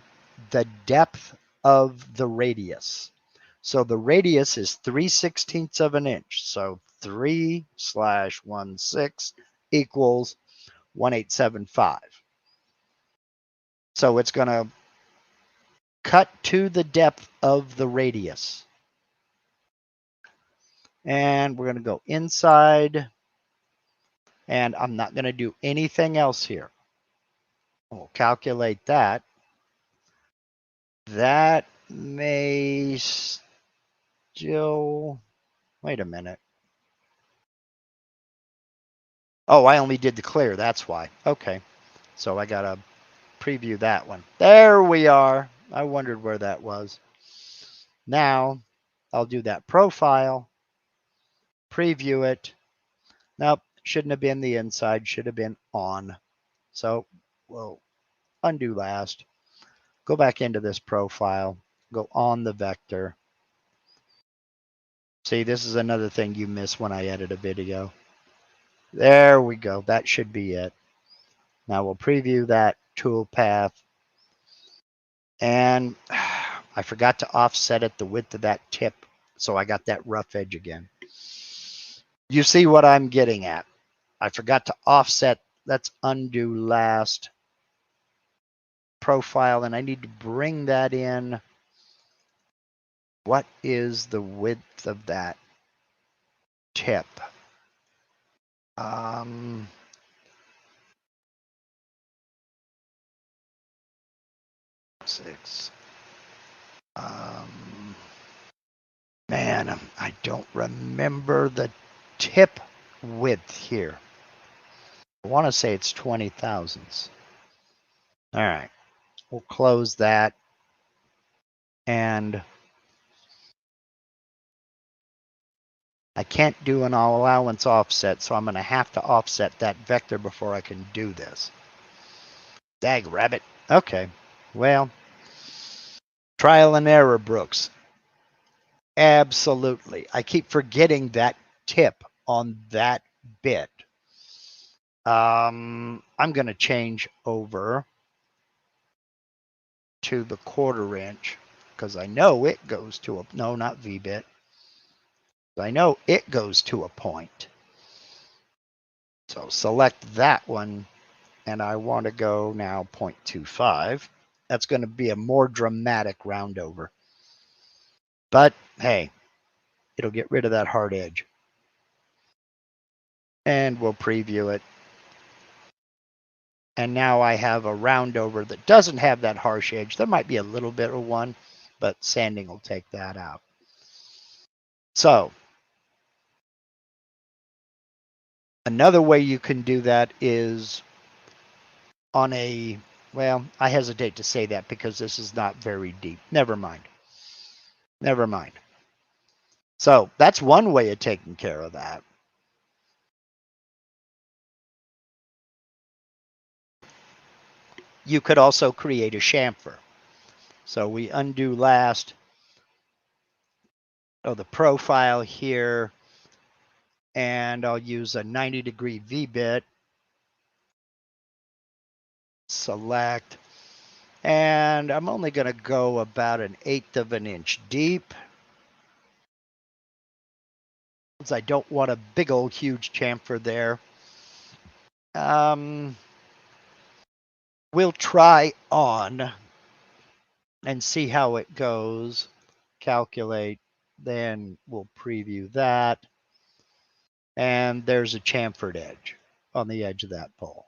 the depth of the radius. So the radius is 3/16 of an inch. So 3/16 equals 1875. So it's going to cut to the depth of the radius. And we're going to go inside. And I'm not going to do anything else here. We'll calculate that. That may still, wait a minute. Oh, I only did the clear, that's why. Okay, so I got to preview that one. There we are. I wondered where that was. Now, I'll do that profile, preview it. Nope, shouldn't have been the inside, should have been on. So we'll undo last. Go back into this profile, go on the vector. See, this is another thing you miss when I edit a video. There we go. That should be it. Now we'll preview that toolpath. And I forgot to offset it the width of that tip. So I got that rough edge again. You see what I'm getting at. I forgot to offset. Let's undo last profile. And I need to bring that in. What is the width of that tip? 6. Man, I don't remember the tip width here. I want to say it's 20 thousandths. All right, we'll close that. And I can't do an allowance offset, so I'm going to have to offset that vector before I can do this. Dag rabbit. Okay, well, trial and error, Brooks. Absolutely. I keep forgetting that tip on that bit. I'm going to change over to the 1/4 inch because I know it goes to a, no, not V-bit. I know it goes to a point. So select that one, and I want to go now 0.25. That's going to be a more dramatic roundover. But hey, it'll get rid of that hard edge. And we'll preview it. And now I have a roundover that doesn't have that harsh edge. There might be a little bit of one, but sanding will take that out. So another way you can do that is on a, well, I hesitate to say that because this is not very deep. Never mind. Never mind. So that's one way of taking care of that. You could also create a chamfer. So we undo last. Oh, the profile here. And I'll use a 90-degree V-bit. Select. And I'm only going to go about 1/8 of an inch deep. Because I don't want a big old huge chamfer there. We'll try on and see how it goes. Calculate. Then we'll preview that. And there's a chamfered edge on the edge of that pole.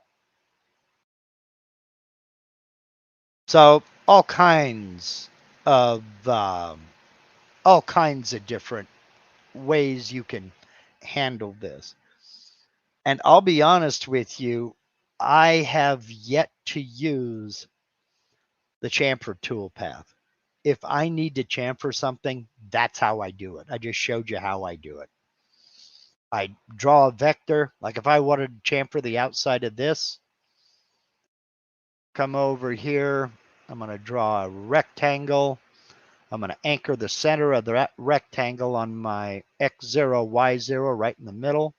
So all kinds of different ways you can handle this. And I'll be honest with you, I have yet to use the chamfer toolpath. If I need to chamfer something, that's how I do it. I just showed you how I do it. I draw a vector. Like if I wanted to chamfer the outside of this, come over here. I'm going to draw a rectangle. I'm going to anchor the center of the rectangle on my X0, Y0 right in the middle.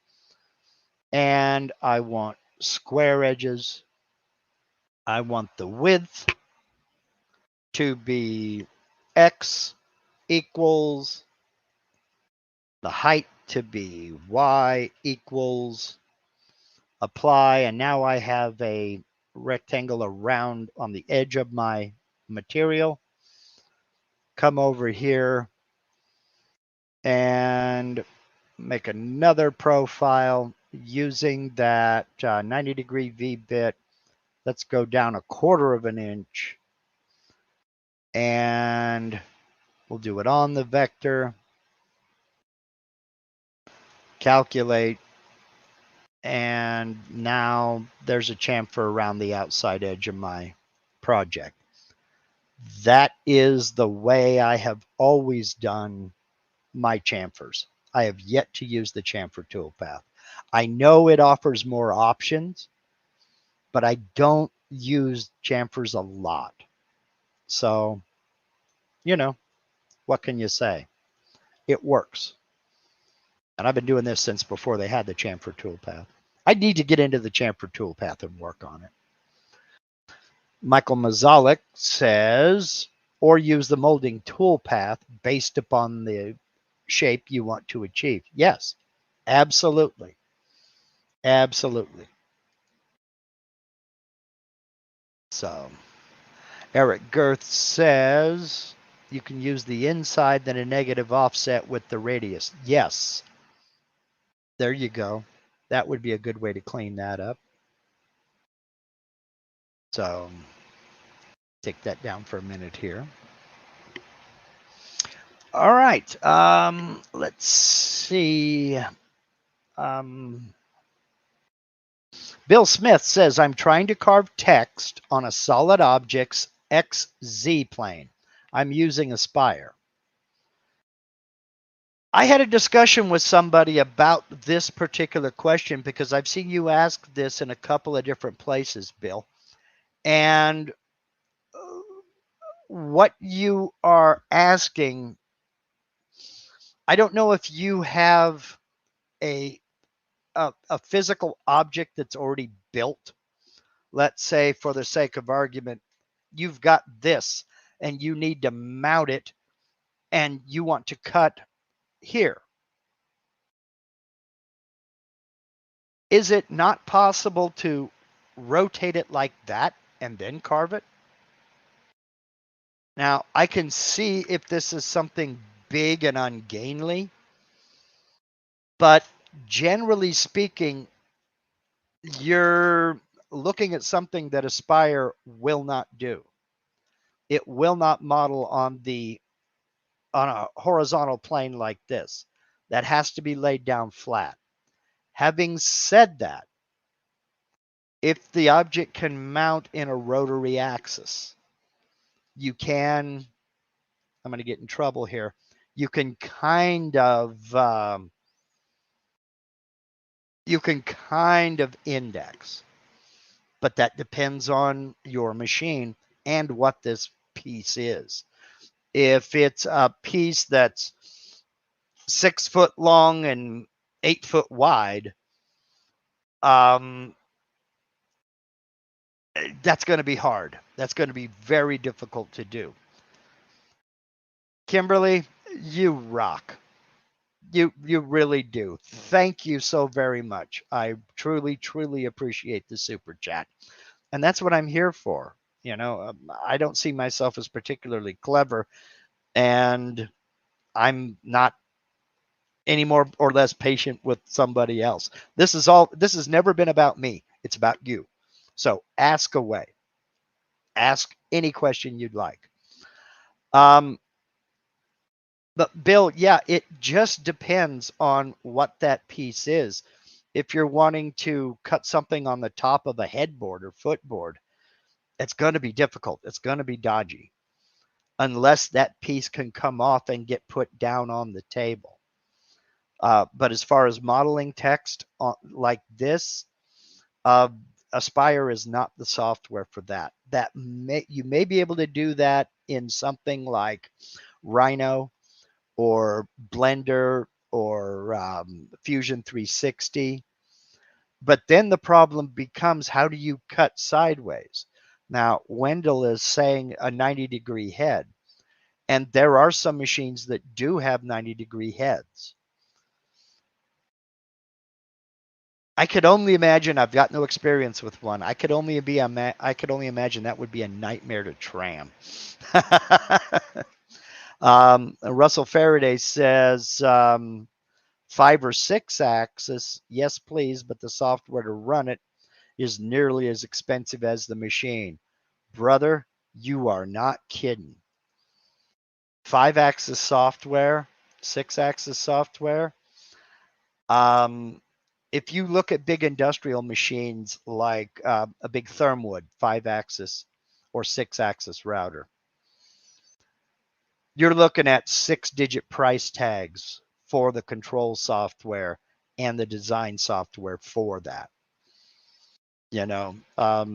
And I want square edges. I want the width to be X equals the height to be Y equals apply. And now I have a rectangle around on the edge of my material. Come over here and make another profile using that 90-degree V-bit. Let's go down 1/4 of an inch. And we'll do it on the vector. Calculate. And now there's a chamfer around the outside edge of my project. That is the way I have always done my chamfers. I have yet to use the chamfer toolpath. I know it offers more options, but I don't use chamfers a lot. So, you know, what can you say? It works. And I've been doing this since before they had the chamfer toolpath. I need to get into the chamfer toolpath and work on it. Michael Mazalik says, or use the molding toolpath based upon the shape you want to achieve. Yes, absolutely. Absolutely. So, Eric Girth says, you can use the inside, then a negative offset with the radius. Yes. There you go. That would be a good way to clean that up. So, take that down for a minute here. All right. Let's see. Bill Smith says, I'm trying to carve text on a solid object's XZ plane. I'm using Aspire. I had a discussion with somebody about this particular question because I've seen you ask this in a couple of different places, Bill. And what you are asking, I don't know if you have a a physical object that's already built. Let's say, for the sake of argument, you've got this and you need to mount it and you want to cut here. Is it not possible to rotate it like that and then carve it? Now, I can see if this is something big and ungainly, but generally speaking, you're looking at something that Aspire will not do. It will not model on a horizontal plane like this. That has to be laid down flat. Having said that, if the object can mount in a rotary axis, you can, I'm going to get in trouble here, you can kind of index, but that depends on your machine and what this piece is. If it's a piece that's 6 foot long and 8 foot wide, that's going to be hard. That's going to be very difficult to do. Kimberly, you rock. You really do. Thank you so very much. I truly appreciate the super chat. And that's what I'm here for. You know, I don't see myself as particularly clever, and I'm not any more or less patient with somebody else. This has never been about me. It's about you. So ask away. Ask any question you'd like. But Bill, yeah, it just depends on what that piece is. If you're wanting to cut something on the top of a headboard or footboard, it's going to be difficult. It's going to be dodgy unless that piece can come off and get put down on the table. But as far as modeling text like this, Aspire is not the software for that. You may be able to do that in something like Rhino or Blender or Fusion 360. But then the problem becomes, how do you cut sideways? Now, Wendell is saying a 90-degree head, and there are some machines that do have 90-degree heads. I could only imagine, I've got no experience with one. I could only imagine that would be a nightmare to tram. Russell Faraday says 5 or 6 axis, yes please, but the software to run it is nearly as expensive as the machine. Brother, you are not kidding. 5-axis software, 6-axis software. If you look at big industrial machines like a big Thermwood 5-axis or 6-axis router, you're looking at 6-digit price tags for the control software and the design software for that. You know, I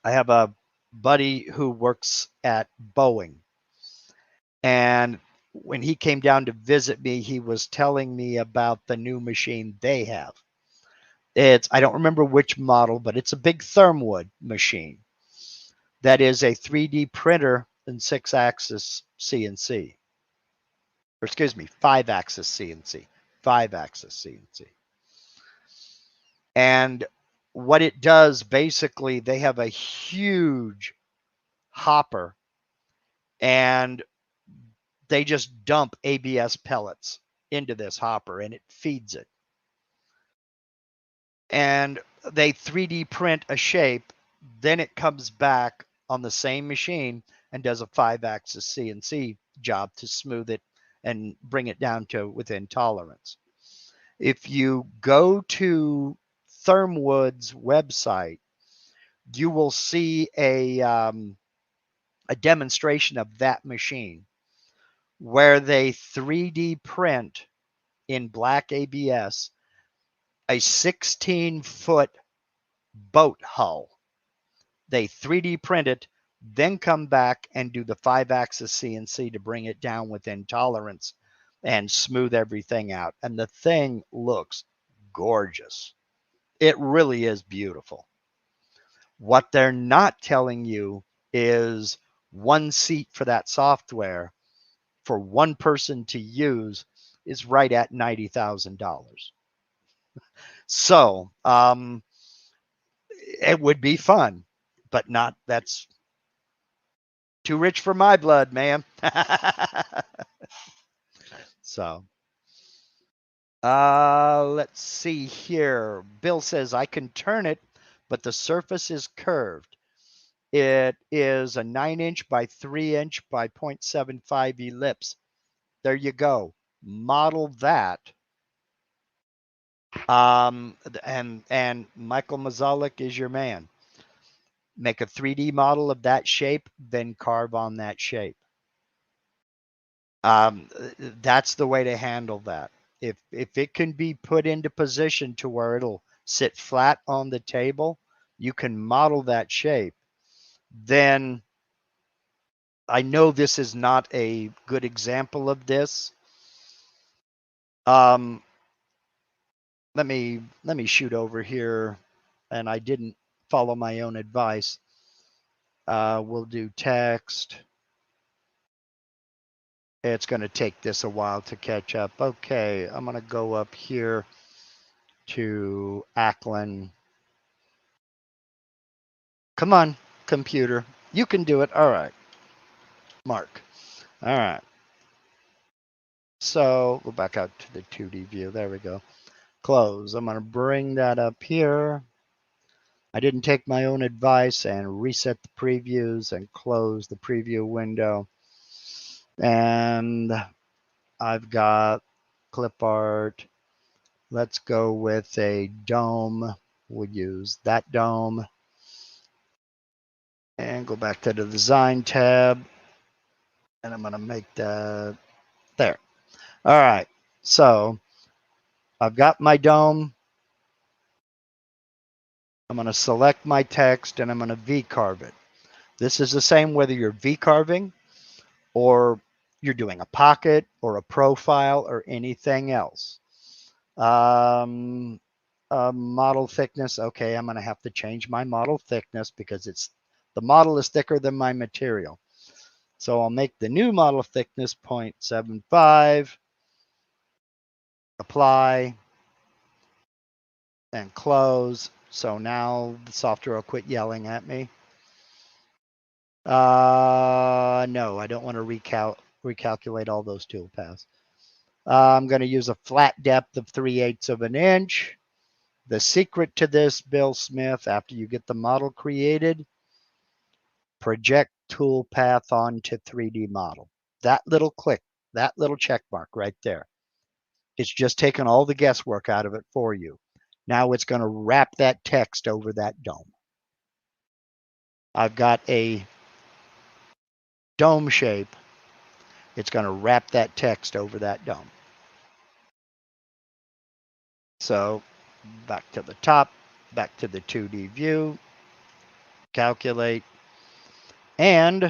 have a buddy who works at Boeing, and when he came down to visit me, he was telling me about the new machine they have. I don't remember which model, but it's a big Thermwood machine that is a 3D printer and 6-axis CNC. Or excuse me, 5-axis CNC. 5-axis CNC. And what it does, basically, they have a huge hopper, and they just dump ABS pellets into this hopper, and it feeds it. And they 3D print a shape, then it comes back on the same machine and does a 5-axis CNC job to smooth it and bring it down to within tolerance. If you go to Thermwood's website, you will see a demonstration of that machine where they 3D print in black ABS a 16-foot boat hull. They 3D print it, then come back and do the 5-axis CNC to bring it down within tolerance and smooth everything out. And the thing looks gorgeous. It really is beautiful. What they're not telling you is one seat for that software for one person to use is right at $90,000. So it would be fun, but not, that's too rich for my blood, man. So, let's see here. Bill says, I can turn it, but the surface is curved. It is a 9-inch by 3-inch by 0.75 ellipse. There you go. Model that. And Michael Mazalik is your man. Make a 3D model of that shape, then carve on that shape. That's the way to handle that. If it can be put into position to where it'll sit flat on the table, you can model that shape. Then I know this is not a good example of this. Let me shoot over here, and I didn't follow my own advice. We'll do text. It's going to take this a while to catch up. Okay, I'm going to go up here to Ackland. Come on, computer. You can do it. All right. Mark. All right. So go back out to the 2D view. There we go. Close. I'm going to bring that up here. I didn't take my own advice and reset the previews and close the preview window. And I've got clip art. Let's go with a dome. We'll use that dome. And go back to the design tab. And I'm going to make that there. All right. So I've got my dome. I'm going to select my text and I'm going to V-carve it. This is the same whether you're V-carving or you're doing a pocket or a profile or anything else. Model thickness. Okay, I'm going to have to change my model thickness because the model is thicker than my material. So I'll make the new model thickness 0.75, apply, and close. So now the software will quit yelling at me. No, I don't want to recalculate all those toolpaths. I'm going to use a flat depth of 3/8 of an inch. The secret to this, Bill Smith, after you get the model created, project toolpath onto 3D model. That little click, that little check mark right there. It's just taken all the guesswork out of it for you. Now it's going to wrap that text over that dome. I've got a dome shape. It's going to wrap that text over that dome. So back to the top, back to the 2D view, calculate, and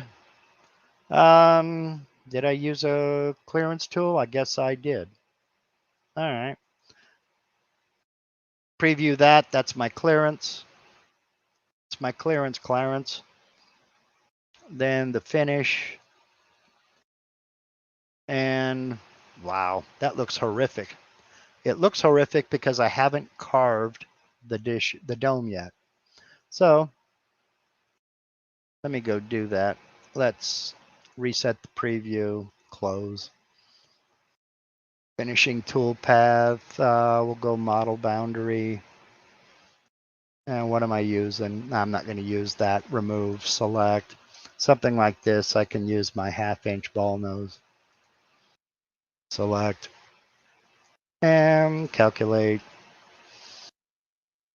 did I use a clearance tool? I guess I did. All right. Preview that. That's my clearance. It's my clearance. Then the finish. And wow, that looks horrific. It looks horrific because I haven't carved the dome yet. So let me go do that. Let's reset the preview, close. Finishing toolpath, we'll go model boundary. And what am I using? I'm not going to use that. Remove, select. Something like this, I can use my 1/2-inch ball nose. Select. And calculate.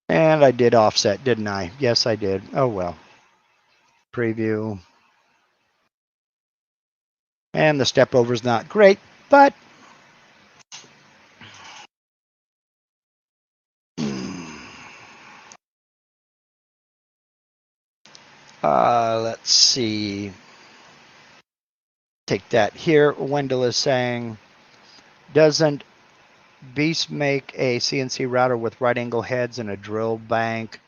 And I did offset, didn't I? Yes, I did. Oh, well. Preview. And the step over is not great, but let's see. Take that here. Wendell is saying, doesn't Beast make a CNC router with right angle heads and a drill bank?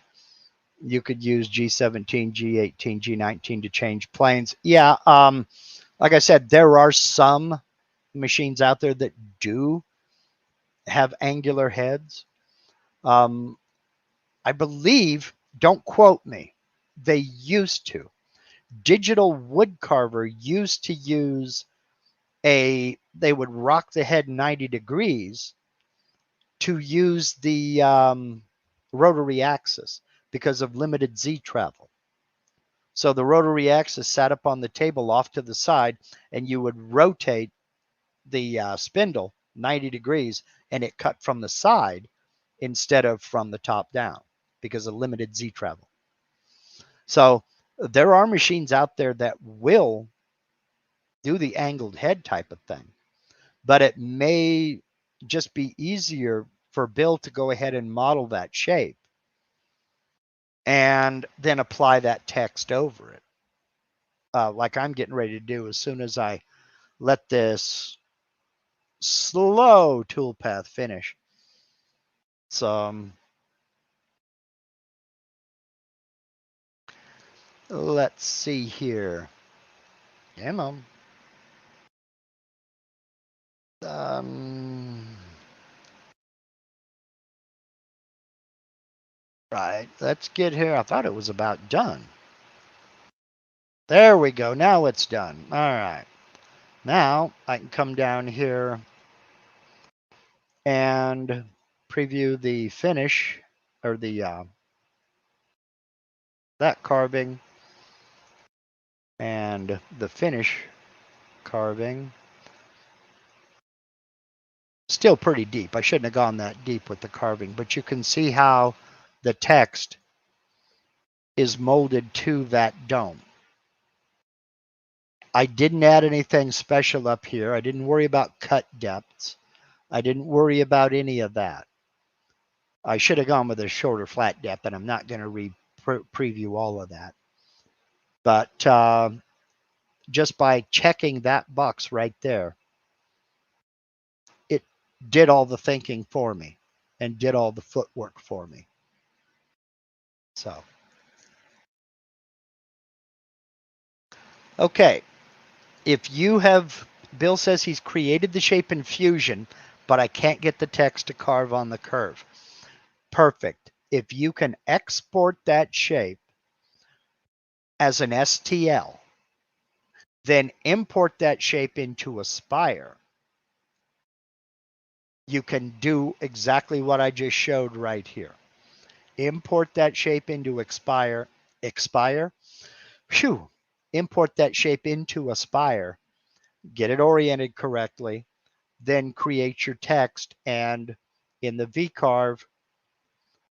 You could use G17, G18, G19 to change planes. Yeah, like I said, there are some machines out there that do have angular heads. I believe, don't quote me, they used to. Digital wood carver used to use they would rock the head 90 degrees to use the rotary axis because of limited Z travel. So the rotary axis sat up on the table off to the side, and you would rotate the spindle 90 degrees, and it cut from the side instead of from the top down because of limited Z travel. So there are machines out there that will do the angled head type of thing, but it may just be easier for Bill to go ahead and model that shape and then apply that text over it. Like I'm getting ready to do as soon as I let this slow toolpath finish. So let's see here. Come on. Right, let's get here. I thought it was about done. There we go. Now it's done. All right. Now I can come down here and preview the finish or the that carving and the finish carving. Still pretty deep. I shouldn't have gone that deep with the carving, but you can see how the text is molded to that dome. I didn't add anything special up here. I didn't worry about cut depths. I didn't worry about any of that. I should have gone with a shorter flat depth, and I'm not going to preview all of that. But just by checking that box right there, it did all the thinking for me and did all the footwork for me. So, okay. If you have, Bill says he's created the shape in Fusion, but I can't get the text to carve on the curve. Perfect. If you can export that shape as an STL, then import that shape into Aspire, you can do exactly what I just showed right here. Import that shape into Expire, import that shape into Aspire, get it oriented correctly, then create your text, and in the VCarve,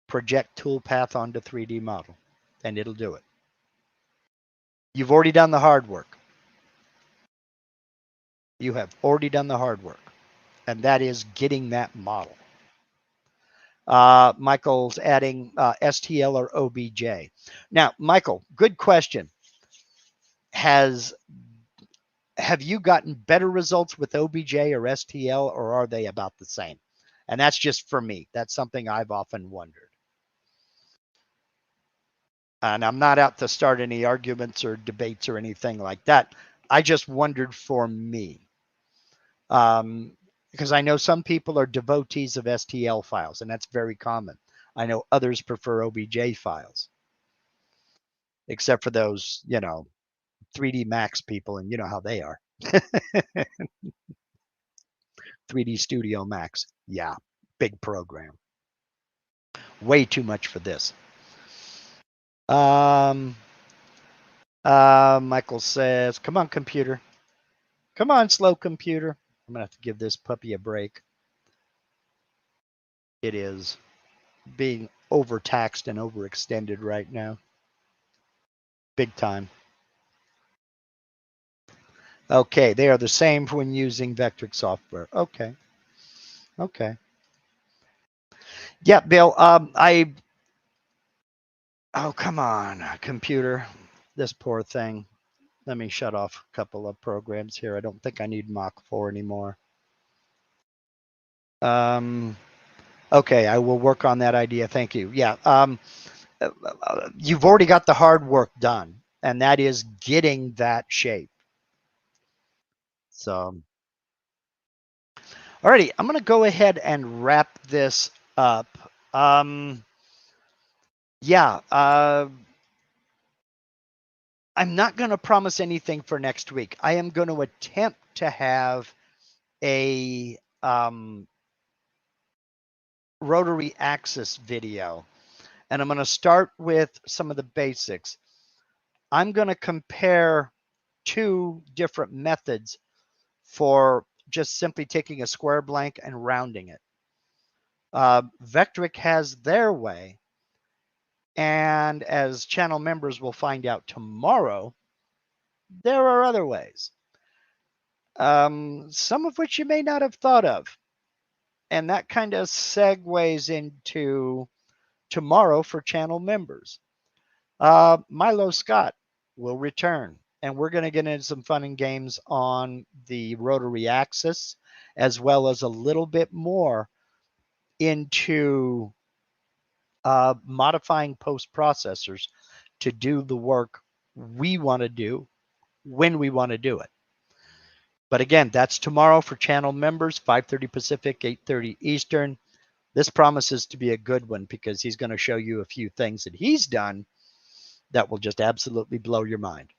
project toolpath onto 3D model, and it'll do it. You've already done the hard work. You have already done the hard work, and that is getting that model. Michael's adding STL or OBJ. Now, Michael, good question. Have you gotten better results with OBJ or STL, or are they about the same? And that's just for me. That's something I've often wondered. And I'm not out to start any arguments or debates or anything like that. I just wondered for me. Because I know some people are devotees of STL files, and that's very common. I know others prefer OBJ files, except for those, 3D Max people, and you know how they are. 3D Studio Max. Yeah, big program. Way too much for this. Michael says, come on, computer. Come on, slow computer. I'm going to have to give this puppy a break. It is being overtaxed and overextended right now. Big time. Okay, they are the same when using Vectric software. Okay, okay. Yeah, Bill. Oh, come on, computer. This poor thing. Let me shut off a couple of programs here. I don't think I need Mach 4 anymore. Um, okay, I will work on that idea. Thank you. Yeah. You've already got the hard work done, and that is getting that shape. So, alrighty, I'm going to go ahead and wrap this up. Yeah, I'm not going to promise anything for next week. I am going to attempt to have a rotary axis video, and I'm going to start with some of the basics. I'm going to compare two different methods for just simply taking a square blank and rounding it. Vectric has their way, and as channel members will find out tomorrow, there are other ways, some of which you may not have thought of. And that kind of segues into tomorrow for channel members. Milo Scott will return, and we're going to get into some fun and games on the rotary axis, as well as a little bit more into modifying post processors to do the work we want to do when we want to do it. But again, that's tomorrow for channel members, 5:30 Pacific, 8:30 Eastern. This promises to be a good one because he's going to show you a few things that he's done that will just absolutely blow your mind.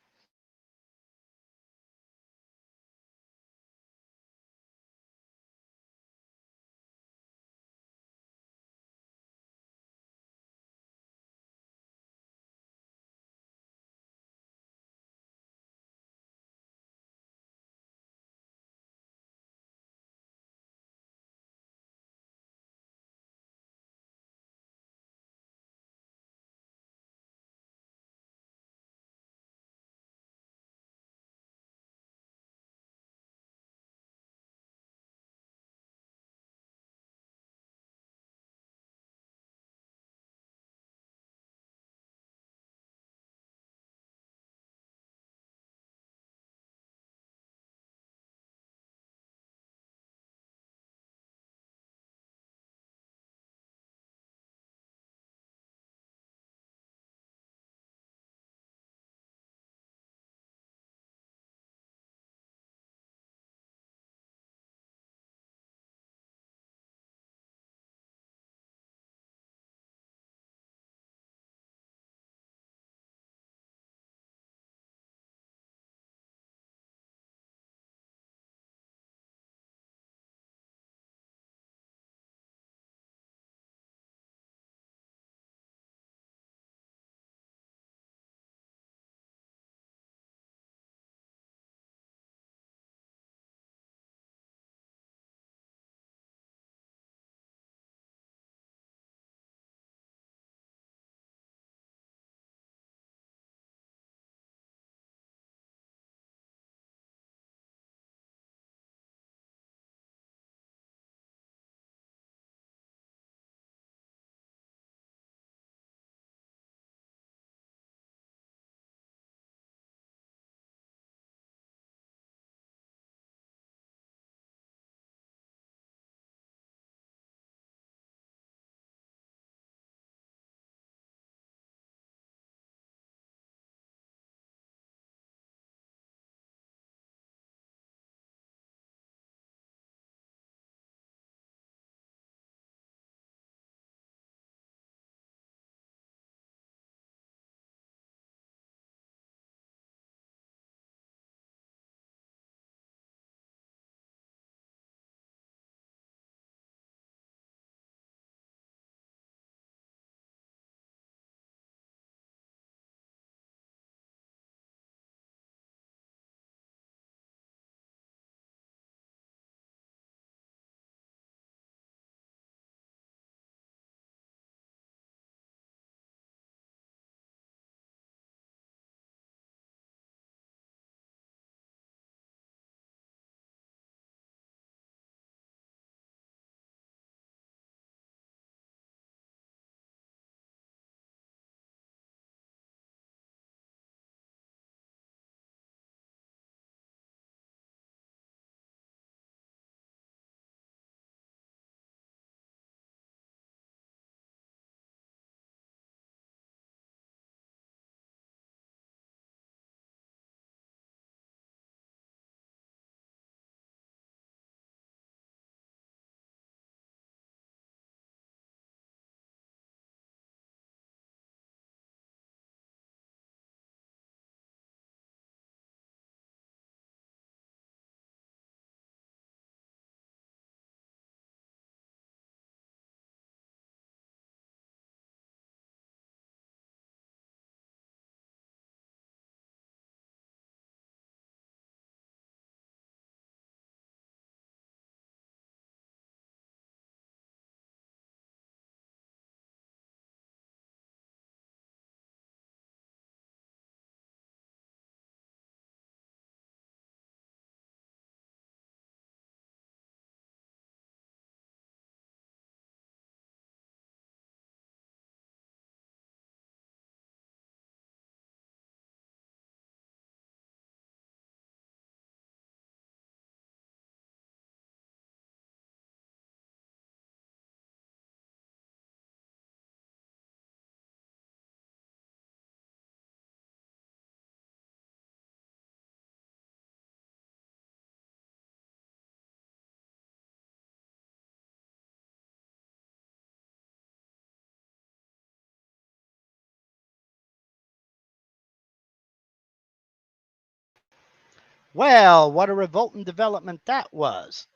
Well, what a revolting development that was.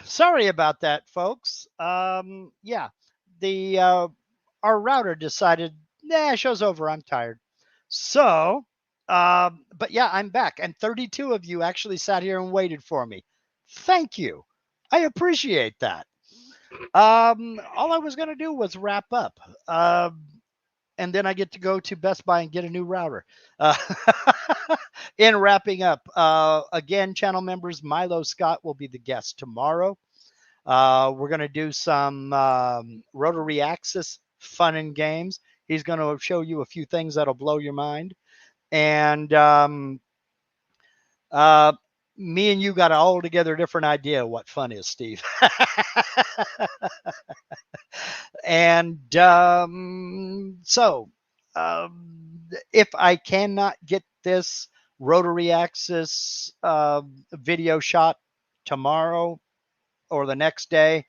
Sorry about that, folks. Yeah, the our router decided, nah, show's over. I'm tired. So, but yeah, I'm back, and 32 of you actually sat here and waited for me. Thank you. I appreciate that. All I was gonna do was wrap up. And then I get to go to Best Buy and get a new router. Uh, in wrapping up, again, channel members, Milo Scott will be the guest tomorrow. We're going to do some rotary axis fun and games. He's going to show you a few things that'll blow your mind. And uh, me and you got an altogether different idea of what fun is, Steve. And if I cannot get this rotary axis video shot tomorrow or the next day,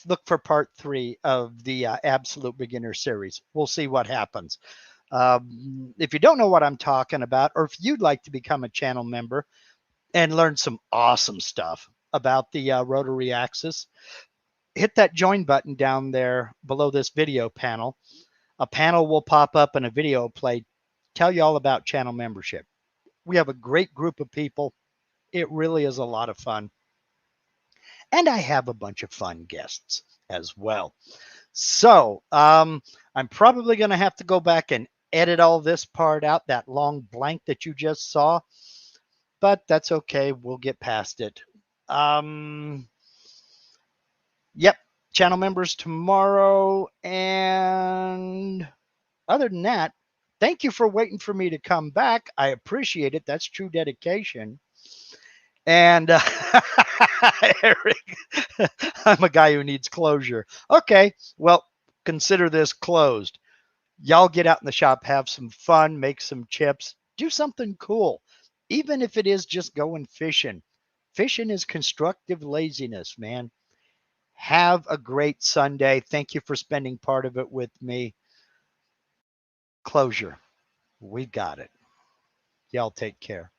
look for part 3 of the Absolute Beginner series. We'll see what happens. If you don't know what I'm talking about, or if you'd like to become a channel member and learn some awesome stuff about the rotary axis, hit that join button down there below this video panel. A panel will pop up and a video play, tell you all about channel membership. We have a great group of people. It really is a lot of fun. And I have a bunch of fun guests as well. So I'm probably going to have to go back and edit all this part out, that long blank that you just saw. But that's okay. We'll get past it. Yep. Channel members tomorrow. And other than that, thank you for waiting for me to come back. I appreciate it. That's true dedication. And Eric, I'm a guy who needs closure. Okay, well, consider this closed. Y'all get out in the shop, have some fun, make some chips, do something cool, even if it is just going fishing. Fishing is constructive laziness, man. Have a great Sunday. Thank you for spending part of it with me. Closure. We got it. Y'all take care.